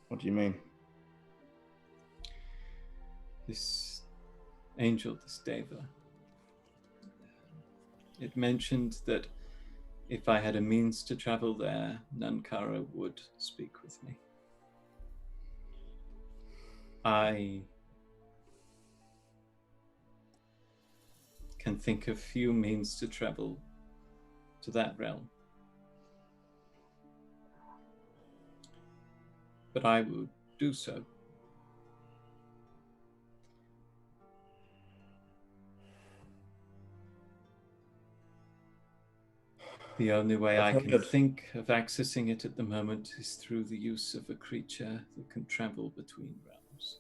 What do you mean? This angel, this Deva, it mentioned that if I had a means to travel there, Nankara would speak with me. I can think of few means to travel to that realm. But I will do so. The only way I I've can heard- think of accessing it at the moment is through the use of a creature that can travel between realms.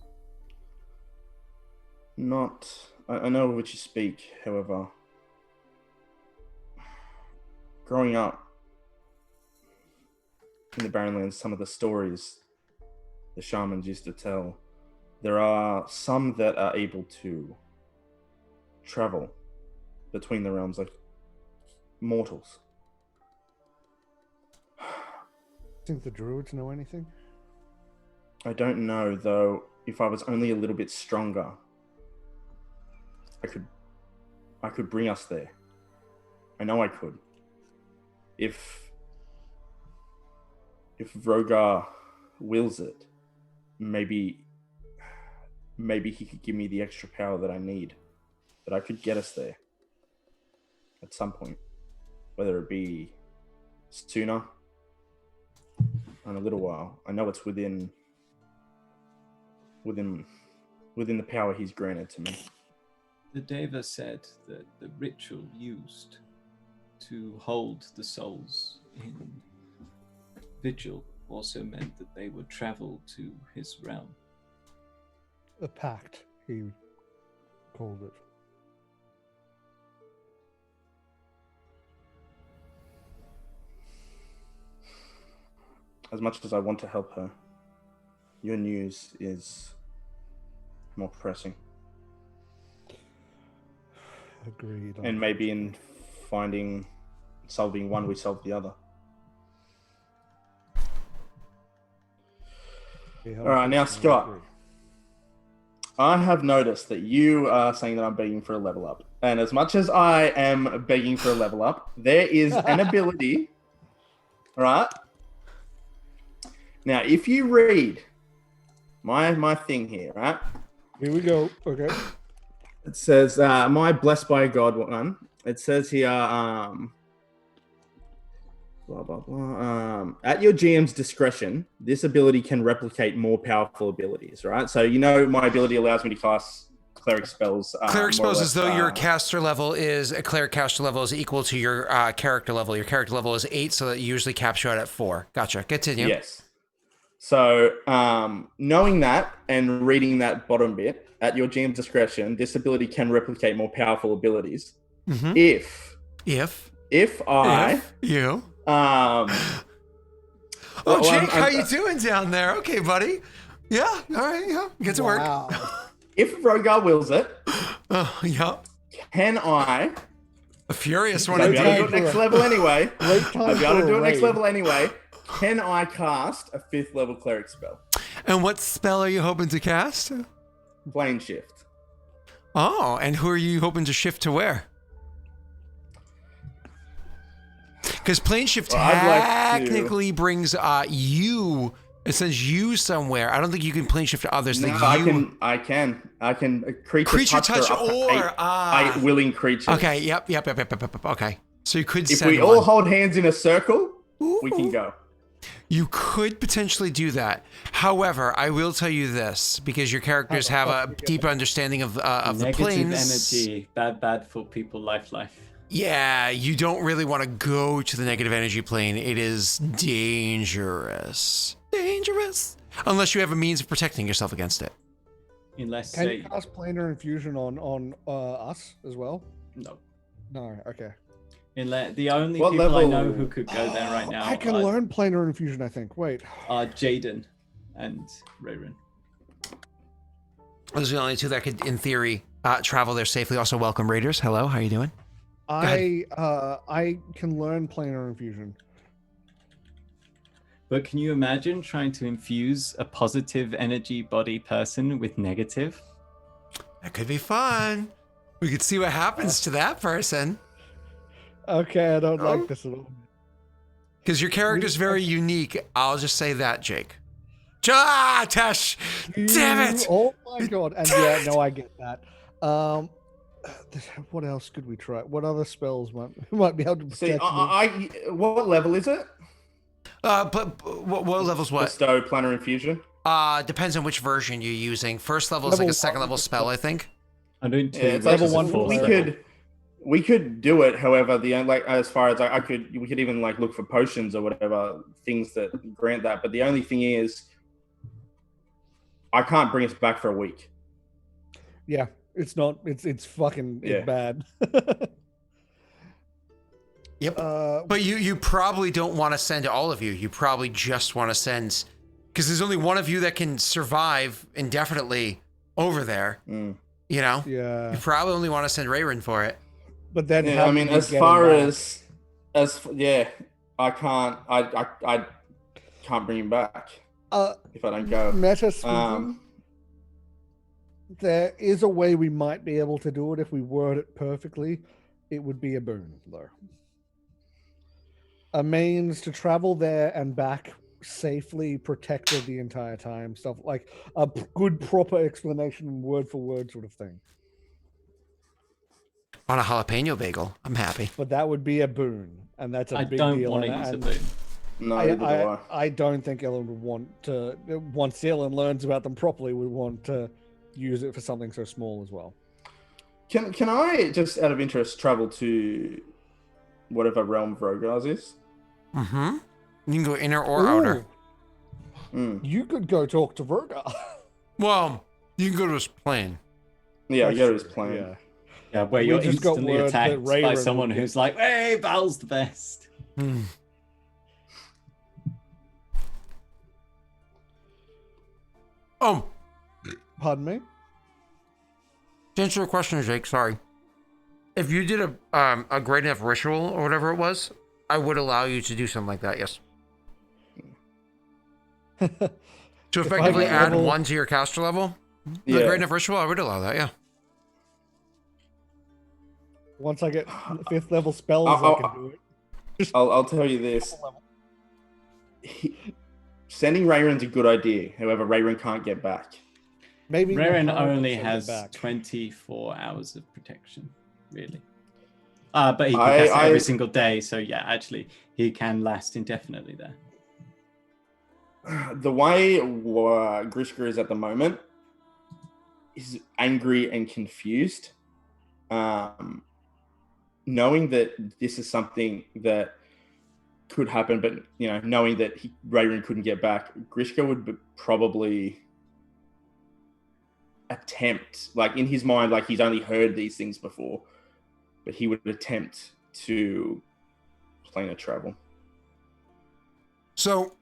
I know of which you speak, however. Growing up in the Barrenlands, some of the stories the shamans used to tell, there are some that are able to travel between the realms like mortals. Think the druids know anything? I don't know, though. If I was only a little bit stronger, I could bring us there. I know I could. If Rogar wills it, maybe he could give me the extra power that I need. That I could get us there at some point, whether it be sooner or in a little while. I know it's within the power he's granted to me. The Deva said that the ritual used to hold the souls in vigil also meant that they would travel to his realm. A pact, he called it. As much as I want to help her, your news is more pressing. Agreed. And maybe in solving one, we solve the other. Yeah, All right, now Scott, I have noticed that you are saying that I'm begging for a level up. And as much as I am begging for a level up, there is an ability, all right? Now, if you read my thing here, right? Here we go. Okay. It says, my blessed by God one. It says here, blah, blah, blah. At your GM's discretion, this ability can replicate more powerful abilities, right? So, my ability allows me to cast cleric spells. Cleric more or spells less, as though your caster level is, a cleric caster level is equal to your character level. Your character level is 8, so that you usually caps you out at 4. Gotcha. Continue. Yes. So, knowing that and reading that bottom bit, at your GM's discretion, this ability can replicate more powerful abilities. Mm-hmm. If you. Oh, Jake, how you doing down there? Okay, buddy. Yeah, all right, yeah. Get to work. If Rogar wills it, yeah. can I? A furious one. I'll be able to do it Indeed. next level anyway. I'll be able to do it next level anyway. Can I cast a 5th level cleric spell? And what spell are you hoping to cast? Plane shift. Oh, and who are you hoping to shift to where? Because plane shift technically brings you, it sends you somewhere. I don't think you can plane shift to others. No, I can creature touch or eight willing creatures. Okay, yep. Okay, so you could. If we all hold hands in a circle, we can go. You could potentially do that. However, I will tell you this, because your characters have a deep understanding of the planes. Negative energy, bad for people. Life. Yeah, you don't really want to go to the negative energy plane. It is dangerous. Unless you have a means of protecting yourself against it. Unless Can you cast planar infusion on us as well? No. No. Okay. The only people I know who could go there right now I can learn planar infusion, I think. Wait. Are Jaden and Rayron. Those are the only two that could, in theory, travel there safely. Also, welcome raiders. Hello, how you doing? I can learn planar infusion. But can you imagine trying to infuse a positive energy body person with negative? That could be fun. We could see what happens to that person. Okay, I don't like this at all. Because your character's very unique. I'll just say that, Jake. Ah, Tesh! Damn it! Oh my god! And yeah, no, I get that. What else could we try? What other spells might be able to protect See, me? what level is it? But what level's what? Bestow planar infusion. Depends on which version you're using. First level is like a second level spell, I think. I'm doing 2. Yeah, it's level like, one for we could do it. However, as far as we could even like look for potions or whatever things that grant that. But the only thing is, I can't bring us back for a week. Yeah, it's not. It's fucking Yeah. it's bad. Yep. But you probably don't want to send all of you. You probably just want to send, because there's only one of you that can survive indefinitely over there. Mm. You know. Yeah. You probably only want to send Rayron for it. But then, Yeah, I mean, as far as I can't bring him back if I don't go. Meta speaking, there is a way we might be able to do it if we word it perfectly. It would be a boon, though. A means to travel there and back safely, protected the entire time. Stuff like a good, proper explanation, word for word sort of thing. On a jalapeno bagel, I'm happy. But that would be a boon, and that's a big deal. I don't want to use a boon. No, neither do I. I don't think Ellen would want to. Once Ellen learns about them properly, would want to use it for something so small as well. Can I just, out of interest, travel to whatever realm Vrogar's is? Mm-hmm. You can go inner or outer. Mm. You could go talk to Vrogar. Well, you can go to his plane. Yeah, That's I go to his true, plane. yeah. Yeah, where We you're just got instantly word that attacked by Rayron someone would get- who's like, "Hey, Val's the best." Hmm. Oh, Pardon me? to answer your question, Jake, sorry. If you did a great enough ritual or whatever it was, I would allow you to do something like that, yes. To effectively get add level- 1 to your caster level, Yeah. a great enough ritual, I would allow that, yeah. Once I get 5th level spells, I'll- I can do it. I'll tell you this. Sending Rayron's a good idea. However, Rayron can't get back. Maybe not Rayron 100% only get has back. 24 hours of protection, really. But he can I- cast it every I- single day, so yeah, actually, he can last indefinitely there. The way Grishka is at the moment is angry and confused. Knowing that this is something that could happen, but knowing that Rayron couldn't get back, Grishka would probably attempt, like in his mind, like he's only heard these things before, but he would attempt to planar travel. So,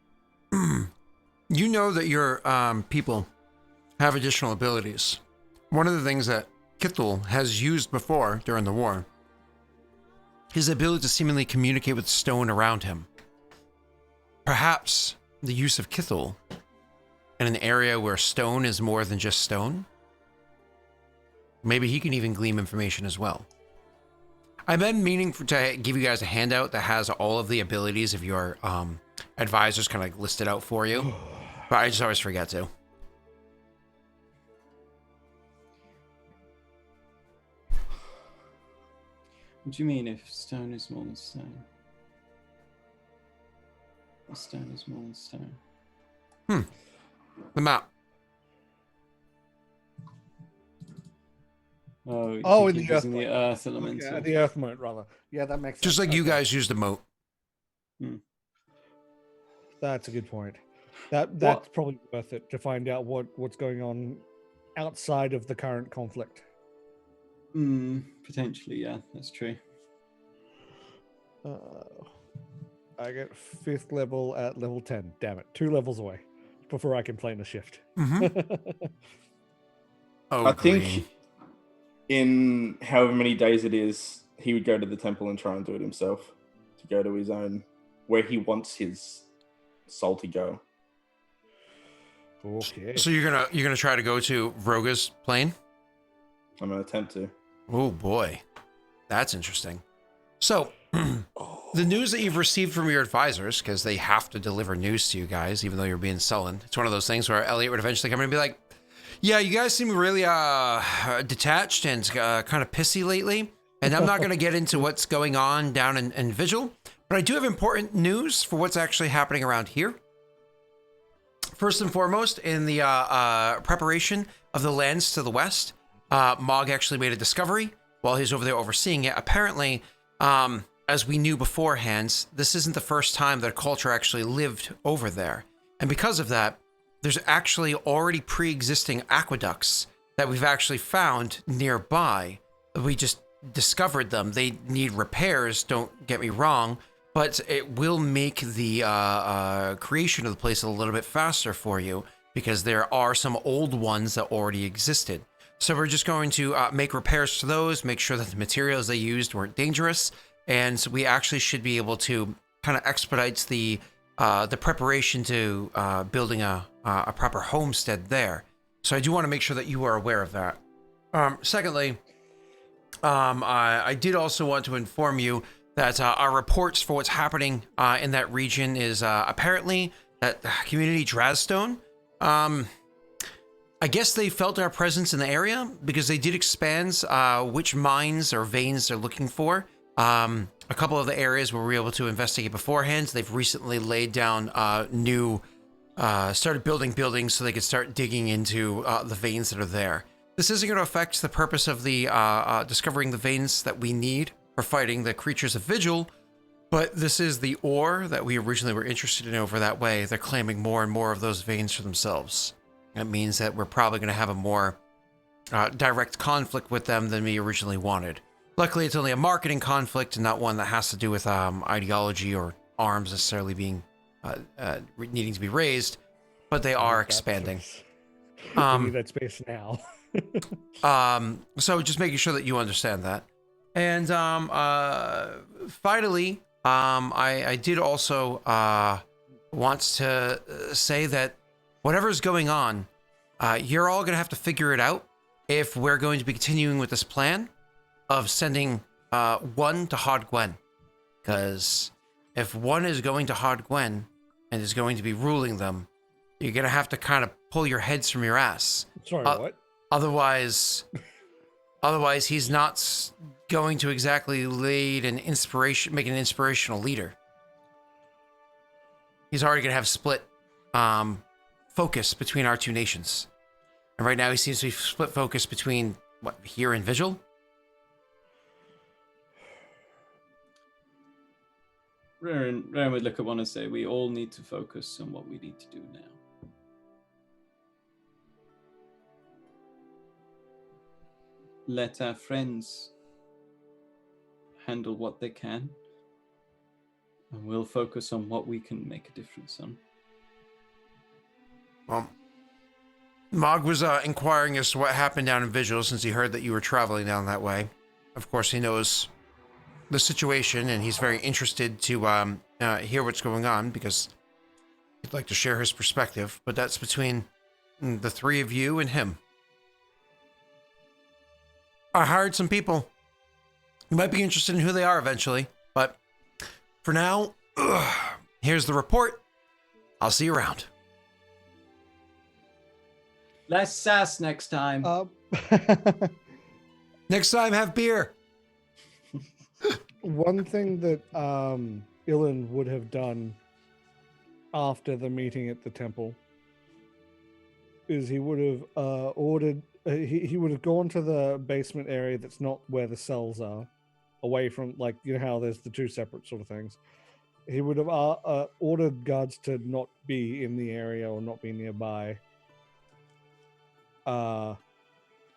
you know that your people have additional abilities. One of the things that Kithul has used before during the war, his ability to seemingly communicate with stone around him. Perhaps the use of Kithul in an area where stone is more than just stone. Maybe he can even glean information as well. I've been meaning to give you guys a handout that has all of the abilities of your advisors kind of like listed out for you, but I just always forget to. What do you mean if stone is more than stone? If stone is more than stone. The map. Oh, you Oh, think in he's the using earth the earth element. Yeah, the earth moat, rather. Yeah, that makes sense. Just like you Okay. guys use the moat. That's a good point. That's probably worth it to find out what's going on outside of the current conflict. Potentially, yeah, that's true. I get 5th level at level 10. Damn it. 2 levels away before I can play in a shift. Mm-hmm. Oh, I green. think in however many days it is, he would go to the temple and try and do it himself, to go to his own, where he wants his soul to go. Okay. So you're gonna try to go to Vroga's plane? I'm gonna attempt to. Oh boy, that's interesting. So the news that you've received from your advisors, because they have to deliver news to you guys, even though you're being sullen. It's one of those things where Elliot would eventually come in and be like, "Yeah, you guys seem really detached and kind of pissy lately, and I'm not gonna get into what's going on down in Vigil, but I do have important news for what's actually happening around here." First and foremost, in the preparation of the lands to the west, Mog actually made a discovery while he's over there overseeing it. Apparently, as we knew beforehand, this isn't the first time that a culture actually lived over there. And because of that, there's actually already pre-existing aqueducts that we've actually found nearby. We just discovered them. They need repairs, don't get me wrong, but it will make the creation of the place a little bit faster for you because there are some old ones that already existed. So we're just going to make repairs to those, make sure that the materials they used weren't dangerous, and so we actually should be able to kind of expedite the preparation to building a proper homestead there. So I do want to make sure that you are aware of that. Secondly, I did also want to inform you that our reports for what's happening in that region is apparently that community Drazstone, I guess they felt our presence in the area because they did expand which mines or veins they're looking for. A couple of the areas where we were able to investigate beforehand, they've recently laid down started building buildings so they could start digging into the veins that are there. This isn't going to affect the purpose of the discovering the veins that we need for fighting the creatures of Vigil, but this is the ore that we originally were interested in over that way. They're claiming more and more of those veins for themselves. That means that we're probably going to have a more direct conflict with them than we originally wanted. Luckily, it's only a marketing conflict and not one that has to do with ideology or arms necessarily being needing to be raised, but they are expanding. We need that space now. So just making sure that you understand that. And finally, I did also want to say that whatever's going on, you're all going to have to figure it out if we're going to be continuing with this plan of sending one to Hod Gwen. Because if one is going to Hod Gwen and is going to be ruling them, you're going to have to kind of pull your heads from your ass. Sorry, what? Otherwise, he's not going to exactly make an inspirational leader. He's already going to have split focus between our two nations. And right now he seems to be split focus between, here and Vigil? Raren would look at one and say, we all need to focus on what we need to do now. Let our friends handle what they can, and we'll focus on what we can make a difference on. Well, Mog was inquiring as to what happened down in Vigil since he heard that you were traveling down that way. Of course, he knows the situation, and he's very interested to hear what's going on because he'd like to share his perspective, but that's between the three of you and him. I hired some people. You might be interested in who they are eventually, but for now, here's the report. I'll see you around. Less sass next time. Next time, have beer. One thing that Ilan would have done after the meeting at the temple is he would have ordered. He would have gone to the basement area that's not where the cells are, away from, like, you know how there's the two separate sort of things. He would have ordered guards to not be in the area or not be nearby.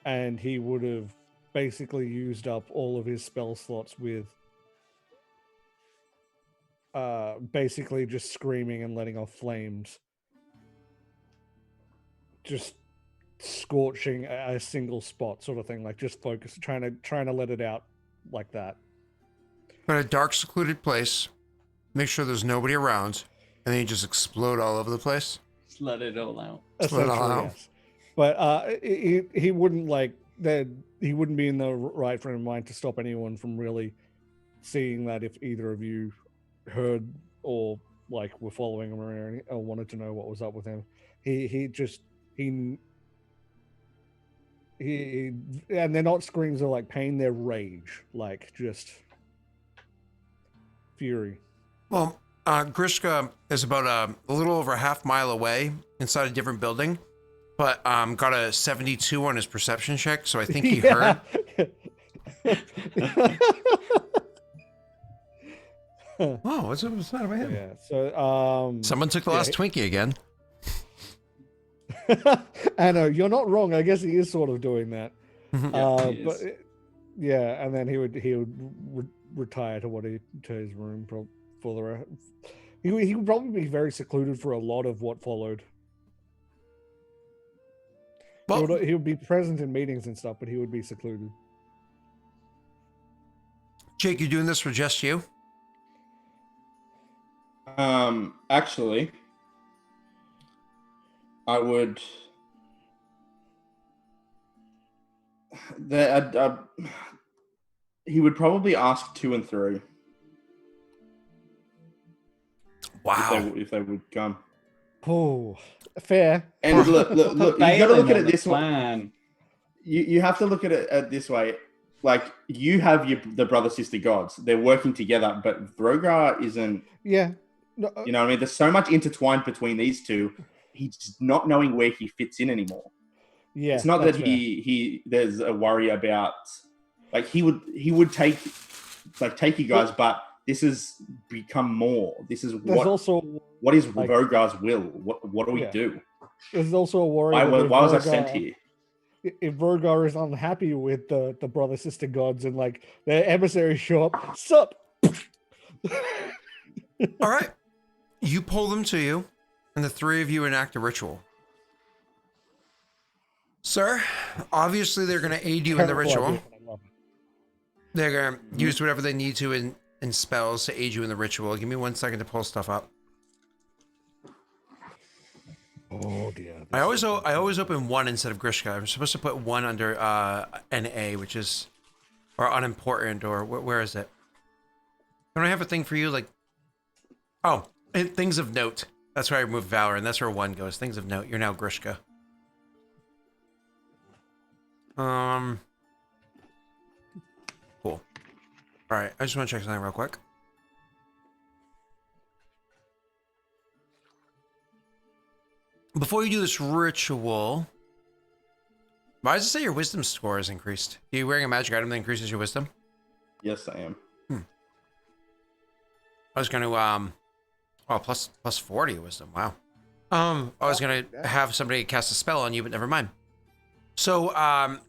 And he would have basically used up all of his spell slots with basically just screaming and letting off flames. Just scorching a single spot, sort of thing. Like just focus, trying to let it out like that. But a dark, secluded place. Make sure there's nobody around, and then you just explode all over the place. Just let it all out. Just let it all Essentially, out. yes. But he wouldn't like that. He wouldn't be in the right frame of mind to stop anyone from really seeing that if either of you heard or like were following him or wanted to know what was up with him. He and they're not screams of like pain, they're rage, like just fury. Well, Grishka is about a little over a half mile away inside a different building, but got a 72 on his perception check, so I think he heard. Oh, what's up inside of him? Yeah. So Someone took the last Twinkie again. I know you're not wrong. I guess he is sort of doing that. Yeah, he But is. yeah, and then he would retire to his room for the rest. He would probably be very secluded for a lot of what followed. Well, He would be present in meetings and stuff, but he would be secluded. Jake, you doing this for just you? Actually, I would. He would probably ask 2 and 3 Wow. if they would come. Oh, fair. And look, you got to look at it this way. plan. You have to look at it this way. Like, you have the brother sister gods. They're working together, but Vrogar isn't. Yeah. No, You know what I mean? There's so much intertwined between these two. He's not knowing where he fits in anymore. yeah. It's not that that's fair. he there's a worry about, like, he would take you guys, but this has become more. This is There's also what is like- Vrogar's will? What do we Yeah. do? there's also a worry. Why that if was I sent Vrogar- here? If Vrogar is unhappy with the brother sister gods and like their emissaries show up, sup? All right. You pull them to you, and the 3 of you enact a ritual. Sir, obviously they're going to aid you in the Terrible ritual. idea, but I love it. They're going to use whatever they need to in spells to aid you in the ritual. Give me 1 second to pull stuff up. Oh dear. I always open 1 instead of Grishka. I'm supposed to put 1 under NA, which is, or unimportant, or where is it? Don't I have a thing for you? Like, oh, things of note. That's where I moved Valor, and that's where 1 goes. Things of note. You're now Grishka. Cool. All right, I just want to check something real quick. Before you do this ritual, why does it say your wisdom score is increased? Are you wearing a magic item that increases your wisdom? Yes, I am. I was going to, oh, plus 40 wisdom. Wow. I was going to have somebody cast a spell on you, but never mind. So,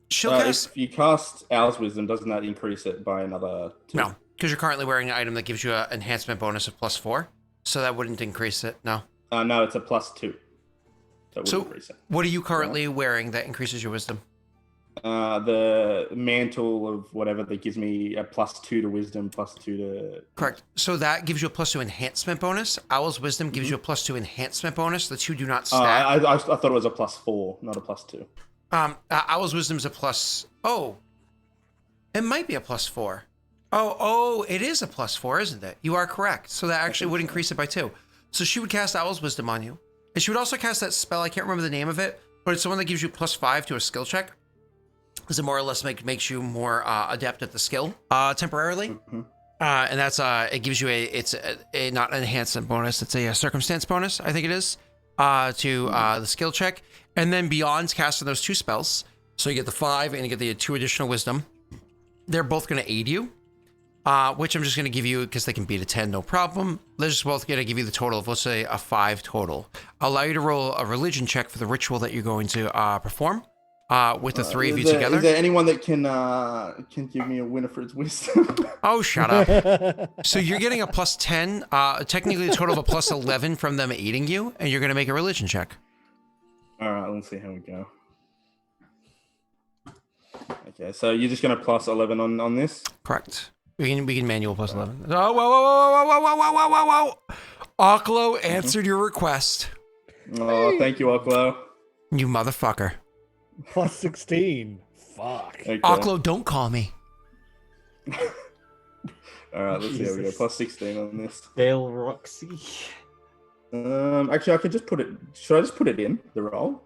she'll cast... If you cast Owl's wisdom, doesn't that increase it by another 2? No, because you're currently wearing an item that gives you an enhancement bonus of plus 4. So that wouldn't increase it, no. No, it's a +2. That would So, increase it. what are you currently wearing that increases your wisdom? The mantle of whatever that gives me a +2 to wisdom, +2 to. Correct. So that gives you a plus 2 enhancement bonus. Owl's wisdom gives you a plus 2 enhancement bonus. The 2 do not stack. I thought it was a +4, not a +2. Owl's wisdom is a plus. Oh, it might be a plus 4. Oh, it is a plus 4, isn't it? You are correct. So that actually would increase it by 2. So she would cast Owl's wisdom on you, and she would also cast that spell. I can't remember the name of it, but it's the one that gives you +5 to a skill check. Because it more or less makes you more adept at the skill temporarily. Mm-hmm. And that's it gives you it's a not an enhancement bonus, it's a circumstance bonus, I think it is, to the skill check. And then beyond casting those 2 spells, so you get the 5 and you get the 2 additional wisdom, they're both going to aid you, which I'm just going to give you because they can beat a 10, no problem. They're just both going to give you the total of, let's say, a 5 total. Allow you to roll a religion check for the ritual that you're going to perform. With the 3 of you together. Is there anyone that can give me a Winifred's wisdom? Oh, shut up. So you're getting a +10, technically a total of a +11 from them aiding you, and you're going to make a religion check. All right, let's see how we go. Okay, so you're just going to plus 11 on this? Correct. We can manual plus 11. Oh, whoa. Oklo answered your request. Oh, thank you, Oklo. You motherfucker. Plus 16. Fuck. Okay. Oklo, don't call me. All right, let's see how we go. Plus 16 on this. Daelroxy. Actually, I could just put it. Should I just put it in the roll?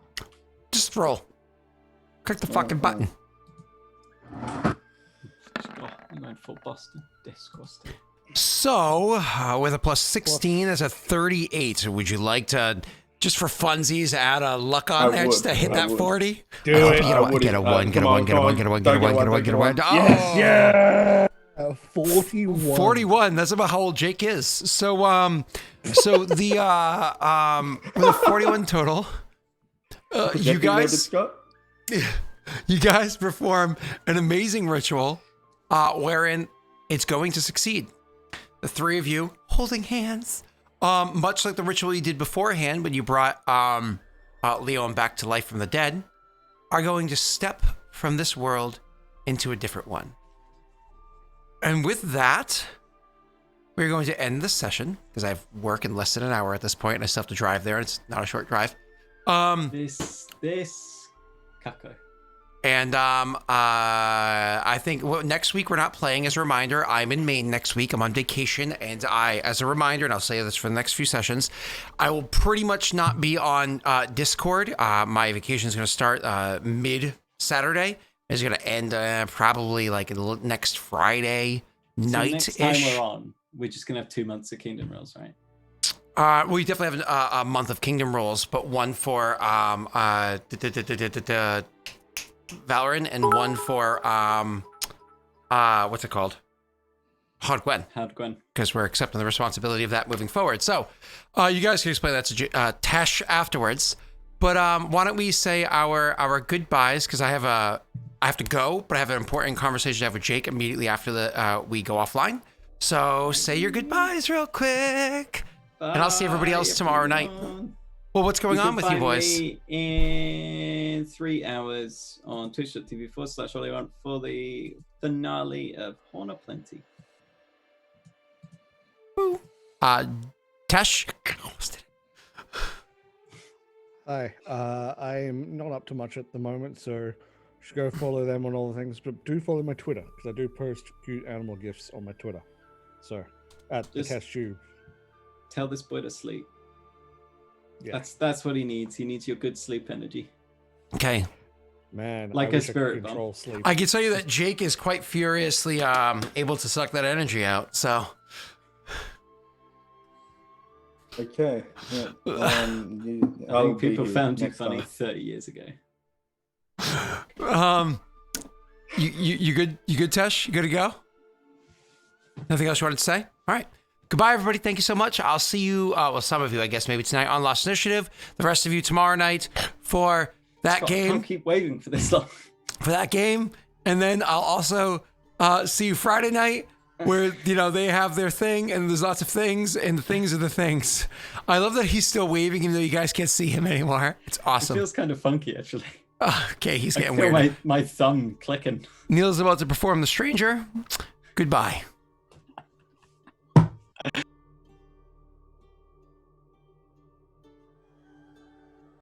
Just roll. Click the fucking button. Oh, you went full Boston. Disgusting. So, with a plus 16, that's a 38. Would you like to, just for funsies, add a luck on there just to hit that 40? Do it. Get a one. Yes, yeah. 41. 41. That's about how old Jake is. So with a 41 total, you guys perform an amazing ritual, wherein it's going to succeed. The three of you holding hands, much like the ritual you did beforehand when you brought Leon back to life from the dead, are going to step from this world into a different one. And with that, we're going to end this session because I have work in less than an hour at this point, and I still have to drive there. It's not a short drive. This Kako. And I think next week we're not playing. As a reminder, I'm in Maine next week. I'm on vacation, and as a reminder, and I'll say this for the next few sessions, I will pretty much not be on Discord. My vacation is going to start mid-Saturday. It's going to end probably like next Friday night. So next time we're on, we're just going to have 2 months of Kingdom Rolls, right? We definitely have a month of Kingdom Rolls, but one for Valorant and one for what's it called? Hard Gwen. Because we're accepting the responsibility of that moving forward. So you guys can explain that to Tash afterwards. But why don't we say our goodbyes? Because I have to go, but I have an important conversation to have with Jake immediately after we go offline. So say your goodbyes real quick. Bye, and I'll see everybody else tomorrow night. Well, what's going on with you boys? Me in 3 hours on twitch.tv/Olion for the finale of Horn of Plenty. Woo. Tash. Hi. I'm not up to much at the moment, so you should go follow them on all the things. But do follow my Twitter, because I do post cute animal gifs on my Twitter. So, at the Test Tube. Tell this boy to sleep. Yeah. That's what he needs. He needs your good sleep energy. Okay. Man, like I a wish spirit I could control sleep. I can tell you that Jake is quite furiously able to suck that energy out. So. Okay. Yeah. I think people found you funny 30 years ago. You good? You good, Tesh? You good to go? Nothing else you wanted to say? All right. Goodbye, everybody. Thank you so much. I'll see you, well, some of you, I guess, maybe tonight on Lost Initiative. The rest of you tomorrow night for that Scott, game. I can't keep waiting for this long. For that game. And then I'll also see you Friday night where, they have their thing and there's lots of things and the things are the things. I love that he's still waving even though you guys can't see him anymore. It's awesome. It feels kind of funky, actually. Okay, he's getting I feel weird. my thumb clicking. Neil's about to perform The Stranger. Goodbye.